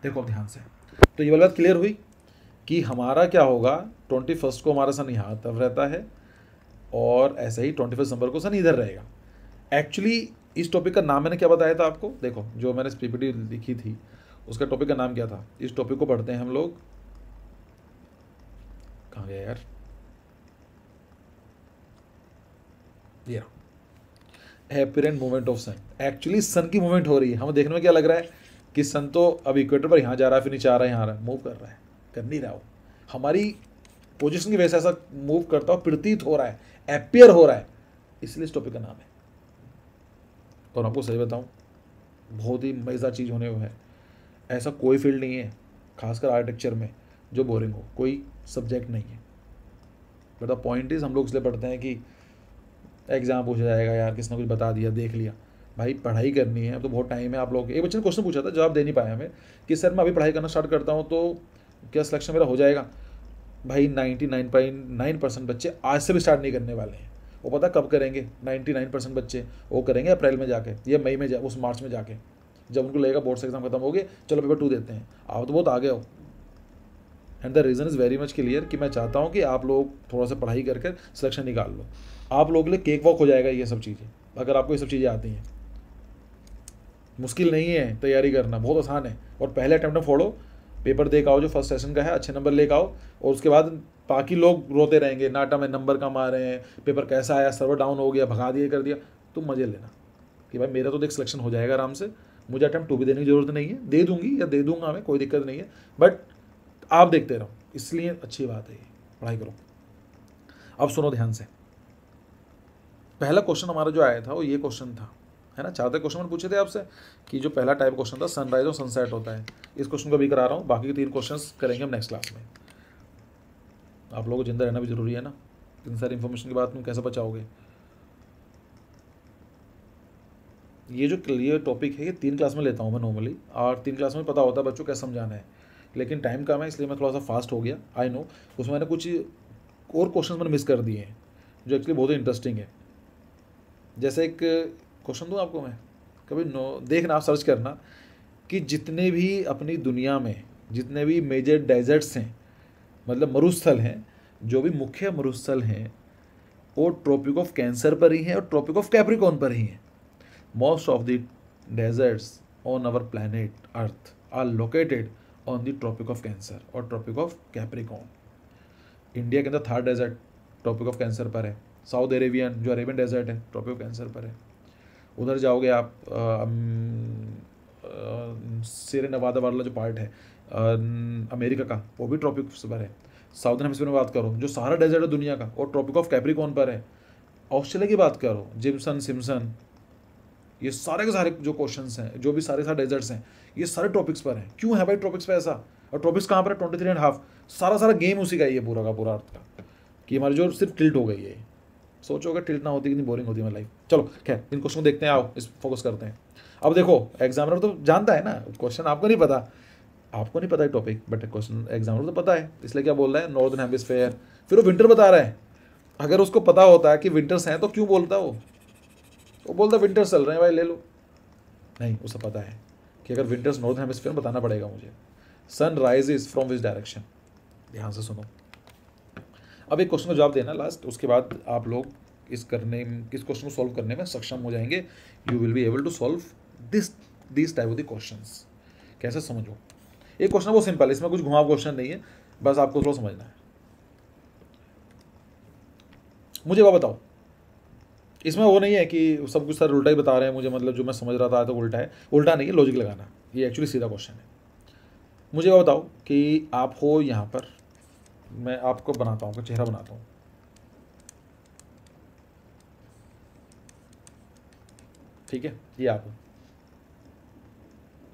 देखो अब ध्यान से, तो ये वाली बात क्लियर हुई कि हमारा क्या होगा। 21 को हमारा सन यहाँ तब रहता है, और ऐसे ही 21 दिसंबर को सन इधर रहेगा। एक्चुअली इस टॉपिक का नाम मैंने क्या बताया था आपको, देखो जो मैंने पीपीटी लिखी थी उसका टॉपिक का नाम क्या था। इस टॉपिक को पढ़ते हैं हम लोग, कहाँ गया यार, ये एपिरेंट मूवमेंट ऑफ सन। एक्चुअली सन की मूवमेंट हो रही है, हमें देखने में क्या लग रहा है कि सन तो अब इक्वेटर पर यहाँ जा रहा है, फिर नीचे आ रहा है, यहाँ आ रहा है, मूव कर रहा है, कर नहीं रहा हो। हमारी पोजीशन की वजह से ऐसा मूव करता हो, प्रतीत हो रहा है, एपियर हो रहा है, इसलिए इस टॉपिक का नाम है। और आपको सही बताऊं, बहुत ही मज़ेदार चीज़ होने वो है। ऐसा कोई फील्ड नहीं है, खासकर आर्किटेक्चर में, जो बोरिंग हो, कोई सब्जेक्ट नहीं है। बट द पॉइंट इज़ हम लोग इसलिए पढ़ते हैं कि एग्जाम पूछा जाएगा यार, किसने कुछ बता दिया, देख लिया। भाई पढ़ाई करनी है, अब तो बहुत टाइम है। आप लोग, एक बच्चे ने क्वेश्चन पूछा था, जवाब दे नहीं पाया हमें, कि सर मैं अभी पढ़ाई करना स्टार्ट करता हूँ तो क्या सिलेक्शन मेरा हो जाएगा। भाई 99.9% बच्चे आज से भी स्टार्ट नहीं करने वाले हैं। वो पता कब करेंगे, 99% बच्चे वो करेंगे अप्रैल में जाके, या मई में उस मार्च में जाके, जब उनको लगेगा बोर्ड से एग्जाम खत्म हो गए, चलो पेपर 2 देते हैं। आप तो बहुत आगे हो। And the reason is very much clear कि मैं चाहता हूँ कि आप लोग थोड़ा सा पढ़ाई करके सिलेक्शन निकाल लो। आप लोगों के लिए केक वॉक हो जाएगा ये सब चीज़ें, अगर आपको ये सब चीज़ें आती हैं। मुश्किल नहीं है तैयारी करना, बहुत आसान है। और पहले अटैम्प्ट में फोड़ो, पेपर दे के आओ जो फर्स्ट सेशन का है, अच्छे नंबर लेके आओ, और उसके बाद बाकी लोग रोते रहेंगे, नाटा में नंबर कम आ रहे हैं, पेपर कैसा आया, सर्वर डाउन हो गया, भगा दिया, कर दिया। तुम मज़े लेना कि भाई मेरा तो देख सिलेक्शन हो जाएगा आराम से, मुझे अटैम्प्ट 2 भी देने की जरूरत नहीं है, दे दूंगी या दे दूंगा मैं, कोई दिक्कत नहीं है। बट आप देखते रहो, इसलिए अच्छी बात है ये, पढ़ाई करो। अब सुनो ध्यान से, पहला क्वेश्चन हमारा जो आया था वो ये क्वेश्चन था, है ना। 4 क्वेश्चन मैंने पूछे थे आपसे कि जो पहला टाइप क्वेश्चन था सनराइज और सनसेट होता है। इस क्वेश्चन को भी करा रहा हूँ, बाकी के 3 क्वेश्चन करेंगे हम नेक्स्ट क्लास में। आप लोगों को जिंदा रहना भी जरूरी है ना, इतनी सारी इन्फॉर्मेशन के बाद तुम कैसे बचाओगे। ये जो ये टॉपिक है ये 3 क्लास में लेता हूँ मैं नॉर्मली, और 3 क्लास में पता होता है बच्चों कैसे समझाना है, लेकिन टाइम कम है इसलिए मैं थोड़ा सा फास्ट हो गया, आई नो। उसमें मैंने कुछ और क्वेश्चन मैंने मिस कर दिए हैं जो एक्चुअली बहुत ही इंटरेस्टिंग है। जैसे एक क्वेश्चन दूँ आपको मैं, कभी देखना, आप सर्च करना कि जितने भी अपनी दुनिया में जितने भी मेजर डेजर्ट्स हैं, मतलब मरुस्थल हैं, जो भी मुख्य मरुस्थल हैं, वो ट्रॉपिक ऑफ कैंसर पर ही हैं और ट्रॉपिक ऑफ कैप्रिकॉर्न पर ही हैं। Most of the deserts on our planet earth are located on the tropic of cancer और ट्रॉपिक ऑफ कैप्रिकॉर्न। इंडिया के अंदर 3rd desert tropic of cancer पर है, साउथ अरेबियन जो अरेबियन डेजर्ट है ट्रॉपिक ऑफ कैंसर पर है। उधर जाओगे आप, सियर नवादा वाला जो पार्ट है अमेरिका का, वो भी ट्रॉपिक पर है। साउदर्न हेमिस्फीयर में बात करो, जो सहारा डेजर्ट है दुनिया का, वो ट्रॉपिक ऑफ कैप्रिकॉर्न पर है। ऑस्ट्रेलिया की बात करो, जिम्सन सिम्सन, ये सारे के सारे जो क्वेश्चंस हैं, जो भी सारे सारे डेजर्ट्स हैं, ये सारे ट्रॉपिक्स पर हैं। क्यों है भाई ट्रॉपिक्स पे ऐसा, और ट्रॉपिक्स कहाँ पर है, 23.5। सारा सारा गेम उसी का ही है, पूरा का पूरा अर्थ का, कि हमारी जो सिर्फ टिल्ट हो गई है। सोचो अगर टिल्ट ना होती कितनी बोरिंग होती है हमारी लाइफ। चलो खैर, इन क्वेश्चन को देखते हैं, आओ इस फोकस करते हैं। अब देखो एग्जामिनर तो जानता है ना क्वेश्चन, आपको नहीं पता, आपको नहीं पता है टॉपिक, बट क्वेश्चन एग्जामिनर तो पता है, इसलिए क्या बोल रहा है, नॉर्दर्न हेमिस्फेयर, फिर वो विंटर बता रहा है। अगर उसको पता होता है कि विंटर्स हैं तो क्यों बोलता वो बोलता विंटर्स चल रहे हैं भाई ले लो। नहीं, उसे पता है कि अगर विंटर्स नॉर्दर्न हेमिस्फेयर में बताना पड़ेगा मुझे। Sun rises from which direction, ध्यान से सुनो। अब एक क्वेश्चन का जवाब देना लास्ट, उसके बाद आप लोग इस क्वेश्चन को सॉल्व करने में सक्षम हो जाएंगे। You will be able to solve this type of the questions. कैसे समझो, एक क्वेश्चन बहुत सिंपल है, इसमें कुछ घुमाव क्वेश्चन नहीं है, बस आपको थोड़ा समझना है। मुझे वो बताओ, इसमें वो नहीं है कि सब कुछ सर उल्टा ही बता रहे हैं मुझे, मतलब जो मैं समझ रहा था तो उल्टा है, उल्टा नहीं है, लॉजिक लगाना, ये एक्चुअली सीधा क्वेश्चन है। मुझे वो बताओ कि आप हो यहाँ पर, मैं आपको बनाता हूँ, आपका चेहरा बनाता हूँ। ठीक है, ये आप हो,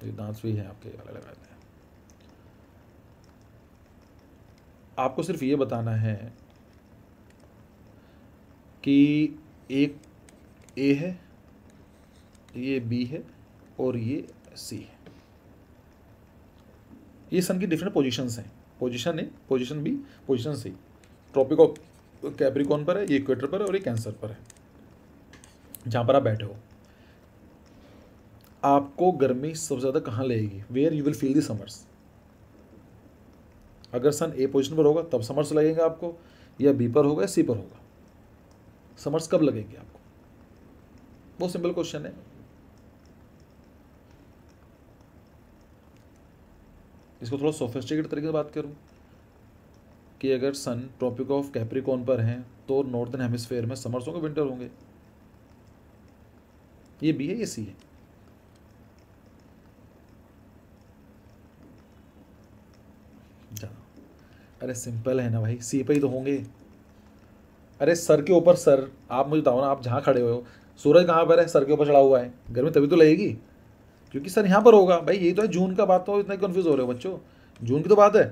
ये दांत भी हैं आपके अलग अलग हैं। आपको सिर्फ ये बताना है कि एक ए है, ये बी है और ये सी है। ये सन की डिफरेंट पोजीशंस हैं, position A, position B, position C. Tropic of capricorn पर है, ये इक्वेटर पर है और ये कैंसर पर है, जहाँ पर आप बैठे हो। आपको गर्मी सबसे ज़्यादा कहाँ लगेगी, where you will feel the summers? अगर सन ए पोजीशन पर होगा तब समर्स लगेंगे आपको, या बी पर होगा या सी पर होगा, समर्स कब लगेंगे आपको? बहुत सिंपल क्वेश्चन है। इसको थोड़ा सोफिस्टिकेटेड तरीके से बात करूं कि अगर सन ट्रॉपिक ऑफ कैप्रिकॉर्न पर हैं तो नॉर्दर्न हेमिस्फेयर में समर्स होंगे, विंटर होंगे। ये बी है, ये सी है। अरे सिंपल है ना भाई, सी पे ही तो होंगे। अरे सर के ऊपर सर, आप मुझे बताओ ना, आप जहाँ खड़े हुए हो सूरज कहाँ पर है? सर के ऊपर चढ़ा हुआ है, गर्मी तभी तो लगेगी, क्योंकि सर यहाँ पर होगा। भाई यही तो है जून का बात, तो इतना कन्फ्यूज हो रहे हो बच्चों? जून की तो बात है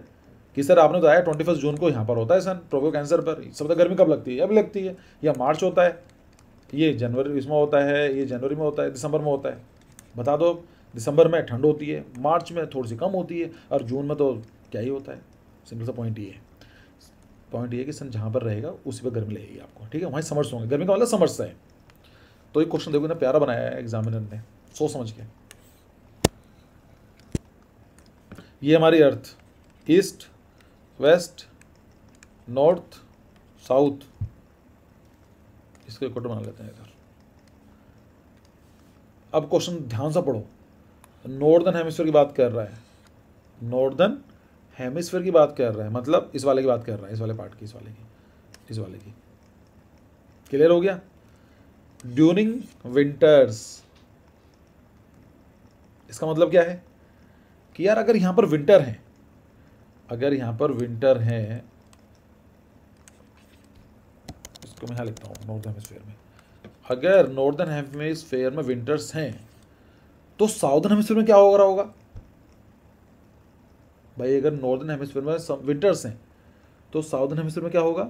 कि सर आपने बताया 21 जून को यहाँ पर होता है सन ट्रॉपिक कैंसर पर। सब गर्मी कब लगती है? अब लगती है, या मार्च होता है, ये जनवरी इसमें होता है, ये जनवरी में होता है, दिसंबर में होता है। बता दो, दिसंबर में ठंड होती है, मार्च में थोड़ी सी कम होती है, और जून में तो क्या ही होता है। सिंपल सा पॉइंट ये है, पॉइंट ये कि सन जहाँ पर रहेगा उसी पर गर्मी लगेगी आपको। ठीक है, वहीं समर्स होंगे, गर्मी का मतलब समर्स है। तो ये क्वेश्चन देखो ना, प्यारा बनाया है एग्जामिनर ने, सोच समझ के। ये हमारी अर्थ, ईस्ट, वेस्ट, नॉर्थ, साउथ, इसको इक्वेटर बना लेते हैं इधर। अब क्वेश्चन ध्यान से पढ़ो, नॉर्दर्न हेमिस्फीयर की बात कर रहा है, नॉर्दर्न हेमिस्फीयर की बात कर रहा है, मतलब इस वाले की बात कर रहा है, इस वाले पार्ट की, इस वाले की, इस वाले की। क्लियर हो गया? ड्यूरिंग विंटर्स, इसका मतलब क्या है कि यार अगर यहां पर विंटर है, अगर यहां पर विंटर है, इसको मैं यहां लिखता हूं नॉर्दर्न हेमिस्फीयर में, अगर नॉर्दर्न हेमिस्फीयर में विंटर्स हैं तो साउदर्न हेमिस्फीयर में क्या हो रहा होगा भाई? अगर नॉर्दर्न हेमिस्फीयर में विंटर्स हैं तो साउदर्न हेमिस्फीयर में क्या होगा?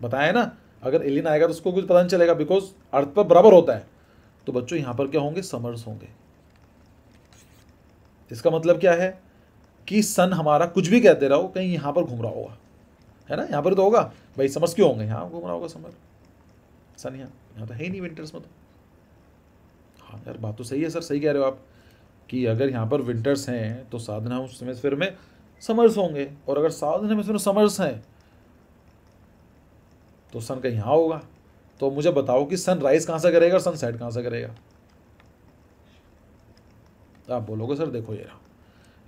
बताया ना, अगर एलियन आएगा तो उसको कुछ पता नहीं चलेगा, बिकॉज अर्थ पर बराबर होता है। तो बच्चों यहां पर क्या होंगे? समर्स होंगे। इसका मतलब क्या है कि सन हमारा कुछ भी कहते रहो, कहीं यहां पर घूम रहा होगा, है ना? यहां पर तो होगा भाई, समर्स क्यों होंगे? यहां घूम रहा होगा समर, सन यहाँ तो है ही नहीं विंटर्स में तो। हाँ यार, बात तो सही है सर, सही कह रहे हो आप कि अगर यहाँ पर विंटर्स हैं तो साउदर्न हेमिस्फीयर में समर्स होंगे, और अगर साउदर्न हेमिस्फीयर में समर्स हैं तो सन का यहाँ होगा। तो मुझे बताओ कि सन राइज कहाँ से करेगा और सन सेट कहाँ से करेगा? आप बोलोगे सर देखो ये रहा,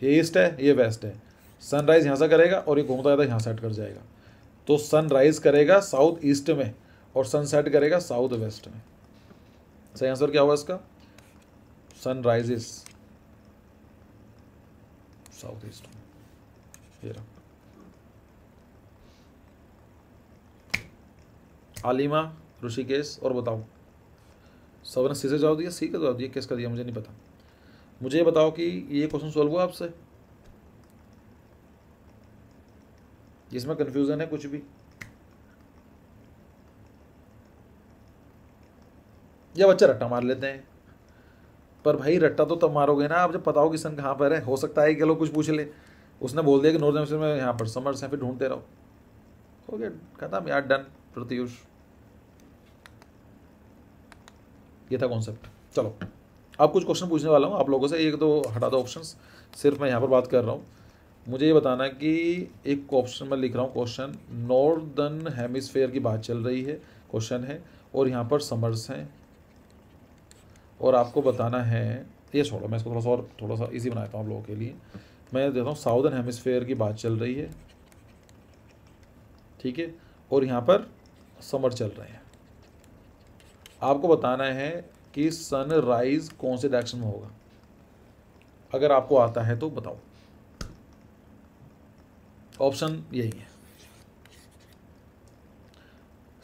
ये ईस्ट है, ये वेस्ट है, सन राइज यहाँ से करेगा और ये घूमता रहता यहाँ सेट कर जाएगा। तो सन राइज करेगा साउथ ईस्ट में और सन सेट करेगा साउथ वेस्ट में। सही आंसर क्या होगा इसका? सन राइजेस साउथ ईस्ट में, ये रहा। आलिमा, ऋषिकेश, और बताओ, सब ने सी से जवाब दिया, सी का जवाब दिया, किसका दिया मुझे नहीं पता। मुझे ये बताओ कि ये क्वेश्चन सॉल्व हुआ आपसे, जिसमें कंफ्यूजन है कुछ भी, या बच्चे रट्टा मार लेते हैं? पर भाई रट्टा तो तब मारोगे ना आप जब पता हो कि सन कहाँ पर है। हो सकता है कि लोग कुछ पूछ ले, उसने बोल दिया कि नॉर्थ हेमिस्फीयर में यहाँ पर समर्स हैं, फिर ढूंढते रहो, हो गया खत्म यार, डन प्रत्युष। ये था कॉन्सेप्ट। चलो अब कुछ क्वेश्चन पूछने वाला हूँ आप लोगों से, एक तो हटा दो ऑप्शंस, सिर्फ मैं यहाँ पर बात कर रहा हूँ। मुझे ये बताना है कि एक ऑप्शन में लिख रहा हूँ, क्वेश्चन नॉर्दर्न हेमिस्फेयर की बात चल रही है, क्वेश्चन है, और यहाँ पर समर्स हैं, और आपको बताना है, ये छोड़ो मैं इसको थोड़ा सा इजी बनाता हूँ आप लोगों के लिए। मैं देता हूँ साउदर्न हेमिस्फेयर की बात चल रही है, ठीक है, और यहाँ पर समर चल रहे हैं। आपको बताना है कि सनराइज कौन से डायरेक्शन में होगा। अगर आपको आता है तो बताओ। ऑप्शन यही है,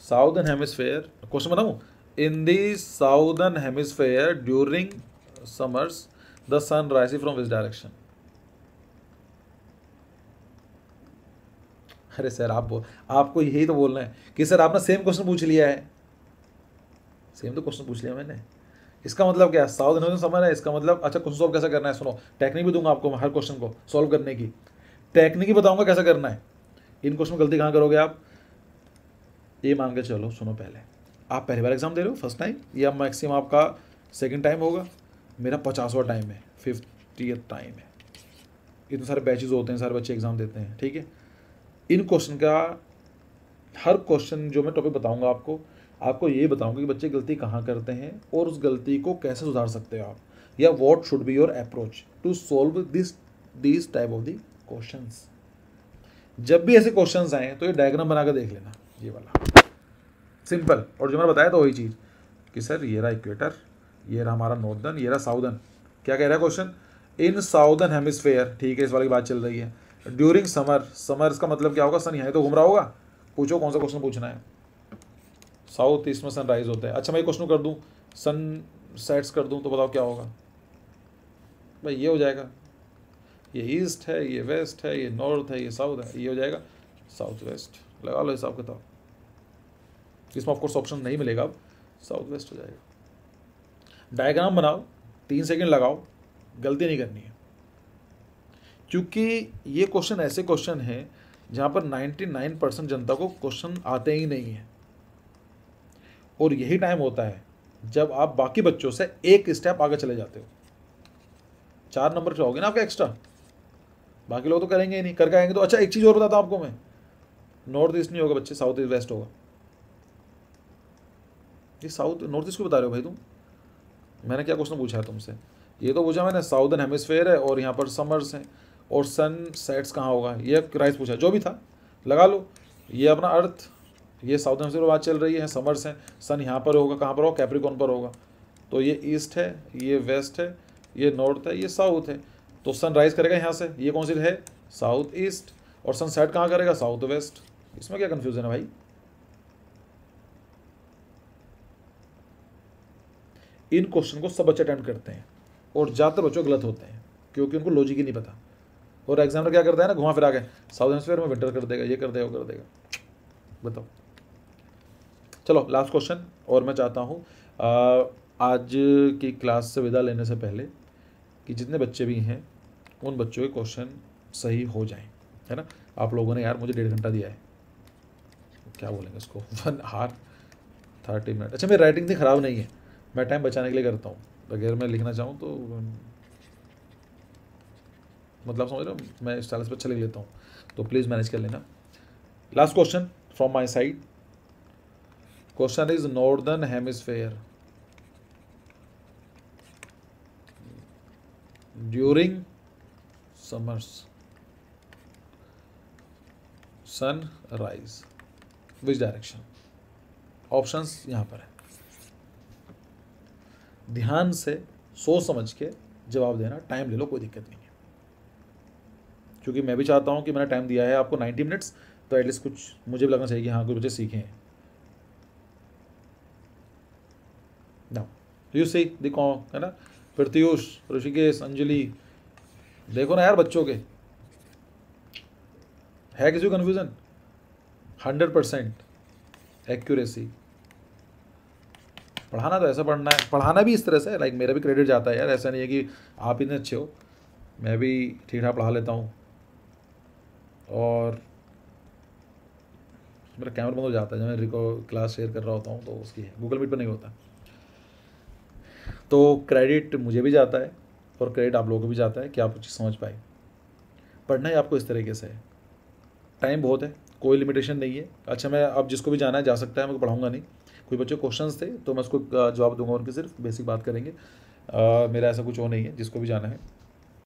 साउदर्न हेमिस्फेयर। क्वेश्चन बताऊं, in the southern hemisphere during summers the sun rise from which direction. अरे सर आपको यही तो बोलना है कि सर आपने सेम क्वेश्चन पूछ लिया है, सेम तो क्वेश्चन पूछ लिया मैंने। इसका मतलब क्या है, साउथ इंडियन समझ है, इसका मतलब अच्छा क्वेश्चन सॉल्व कैसे करना है, सुनो टेक्निक भी दूंगा आपको हर क्वेश्चन को सॉल्व करने की, टेक्निक ही बताऊंगा कैसे करना है। इन क्वेश्चन में गलती कहाँ करोगे आप, ये मान के चलो, सुनो पहले आप पहली बार एग्जाम दे रहे हो फर्स्ट टाइम, या मैक्सिमम आपका सेकंड टाइम होगा, मेरा 50वां टाइम है, 50th टाइम है, इतने सारे बैचेज होते हैं, सारे बच्चे एग्जाम देते हैं, ठीक है। इन क्वेश्चन का हर क्वेश्चन जो मैं टॉपिक बताऊंगा आपको ये बताऊंगा कि बच्चे गलती कहाँ करते हैं और उस गलती को कैसे सुधार सकते हो आप, या what should be your approach to solve this type of the questions. जब भी ऐसे क्वेश्चंस आए तो ये डायग्राम बनाकर देख लेना, ये वाला सिंपल। और जो मैंने बताया तो वही चीज़ कि सर ये रहा इक्वेटर, ये रहा हमारा नॉर्दर्न, ये रहा साउदर्न। क्या कह रहा है क्वेश्चन, इन साउदर्न हेमिस्फेयर, ठीक है, इस वाले की बात चल रही है। ड्यूरिंग समर, समर्स का मतलब क्या होगा, सन यहाँ तो घूम रहा होगा, पूछो कौन सा क्वेश्चन पूछना है। साउथ ईस्ट में सनराइज होता है, अच्छा मैं ये क्वेश्चन कर दूं, सन सेट्स कर दूं, तो बताओ क्या होगा भाई, ये हो जाएगा, ये ईस्ट है, ये वेस्ट है, ये नॉर्थ है, ये साउथ है, ये हो जाएगा साउथ वेस्ट। लगा लो हिसाब किताब, इसमें ऑफकोर्स ऑप्शन नहीं मिलेगा, अब साउथ वेस्ट हो जाएगा। डायग्राम बनाओ, 3 सेकंड लगाओ, गलती नहीं करनी है, क्योंकि ये क्वेश्चन ऐसे क्वेश्चन है जहाँ पर 99% जनता को क्वेश्चन आते ही नहीं है, और यही टाइम होता है जब आप बाकी बच्चों से एक स्टेप आगे चले जाते हो। 4 नंबर चाहोगे ना आपका एक्स्ट्रा, बाकी लोग तो करेंगे ही नहीं, करके आएंगे तो। अच्छा एक चीज़ और बताता हूँ आपको मैं, नॉर्थ ईस्ट नहीं होगा बच्चे, साउथ ईस्ट वेस्ट होगा। ये साउथ नॉर्थ ईस्ट क्यों बता रहे हो भाई तुम, मैंने क्या क्वेश्चन पूछा है तुमसे, ये तो पूछा मैंने साउदर्न हेमिस्फेयर है और यहाँ पर समर्स हैं और सन सेट्स कहाँ होगा, ये राइस पूछा, जो भी था लगा लो। ये अपना अर्थ, ये साउदर्न हेमिस्फेयर बात चल रही है, समर्स हैं, सन यहाँ पर होगा, कहाँ पर होगा, कैप्रिकॉन पर होगा, तो ये ईस्ट है, ये वेस्ट है, ये नॉर्थ है, ये साउथ है, तो सन राइज करेगा यहाँ से, ये कौन सी है, साउथ ईस्ट, और सन सेट कहाँ करेगा, साउथ वेस्ट। इसमें क्या कन्फ्यूजन है भाई, इन क्वेश्चन को सब बच्चे अटेम्प्ट करते हैं और ज़्यादातर बच्चों गलत होते हैं क्योंकि उनको लॉजिक ही नहीं पता, और एग्जामिनर क्या करता है ना, घुमा फिरा के साउथ हेमिस्फीयर में विंटर कर देगा, ये कर देगा, वो कर देगा, बताओ। चलो लास्ट क्वेश्चन, और मैं चाहता हूँ आज की क्लास से विदा लेने से पहले कि जितने बच्चे भी हैं उन बच्चों के क्वेश्चन सही हो जाएं, है ना। आप लोगों ने यार मुझे 1.5 घंटा दिया है, क्या बोलेंगे उसको, 1 आवर 30 मिनट। अच्छा मेरी राइटिंग इतनी ख़राब नहीं है, मैं टाइम बचाने के लिए करता हूँ, अगर मैं लिखना चाहूँ तो मतलब समझ रहे हो, मैं स्टाइल पर अच्छा लिख लेता हूँ, तो प्लीज़ मैनेज कर लेना। Last question from my side, question is northern hemisphere during summers sun rise which direction. Options यहाँ पर है, ध्यान से सोच समझ के जवाब देना, टाइम ले लो, कोई दिक्कत नहीं है, क्योंकि मैं भी चाहता हूँ कि मैंने टाइम दिया है आपको 90 मिनट्स, तो एटलीस्ट कुछ मुझे भी लगना चाहिए कि हाँ कुछ बच्चे सीखे हैं। नाउ यू सी दिखो, है ना, प्रत्युष, ऋषिकेश, अंजलि, देखो ना यार बच्चों के है किसी को कन्फ्यूजन, 100% एक्यूरेसी। पढ़ाना तो ऐसा पढ़ना है, पढ़ाना भी इस तरह से, लाइक मेरा भी क्रेडिट जाता है यार, ऐसा नहीं है कि आप इतने अच्छे हो, मैं भी ठीक ठाक पढ़ा लेता हूँ, और मेरा कैमरा बंद हो जाता है जब मैं क्लास शेयर कर रहा होता हूँ, तो उसकी गूगल मीट पर नहीं होता, तो क्रेडिट मुझे भी जाता है और क्रेडिट आप लोगों को भी जाता है कि आप कुछ समझ पाए। पढ़ना ही आपको इस तरीके से है, टाइम बहुत है, कोई लिमिटेशन नहीं है। अच्छा मैं अब जिसको भी जाना है जा सकता है, मैं पढ़ाऊँगा नहीं, कोई बच्चे क्वेश्चंस थे तो मैं उसको जवाब दूंगा, उनकी सिर्फ बेसिक बात करेंगे, मेरा ऐसा कुछ वो नहीं है, जिसको भी जाना है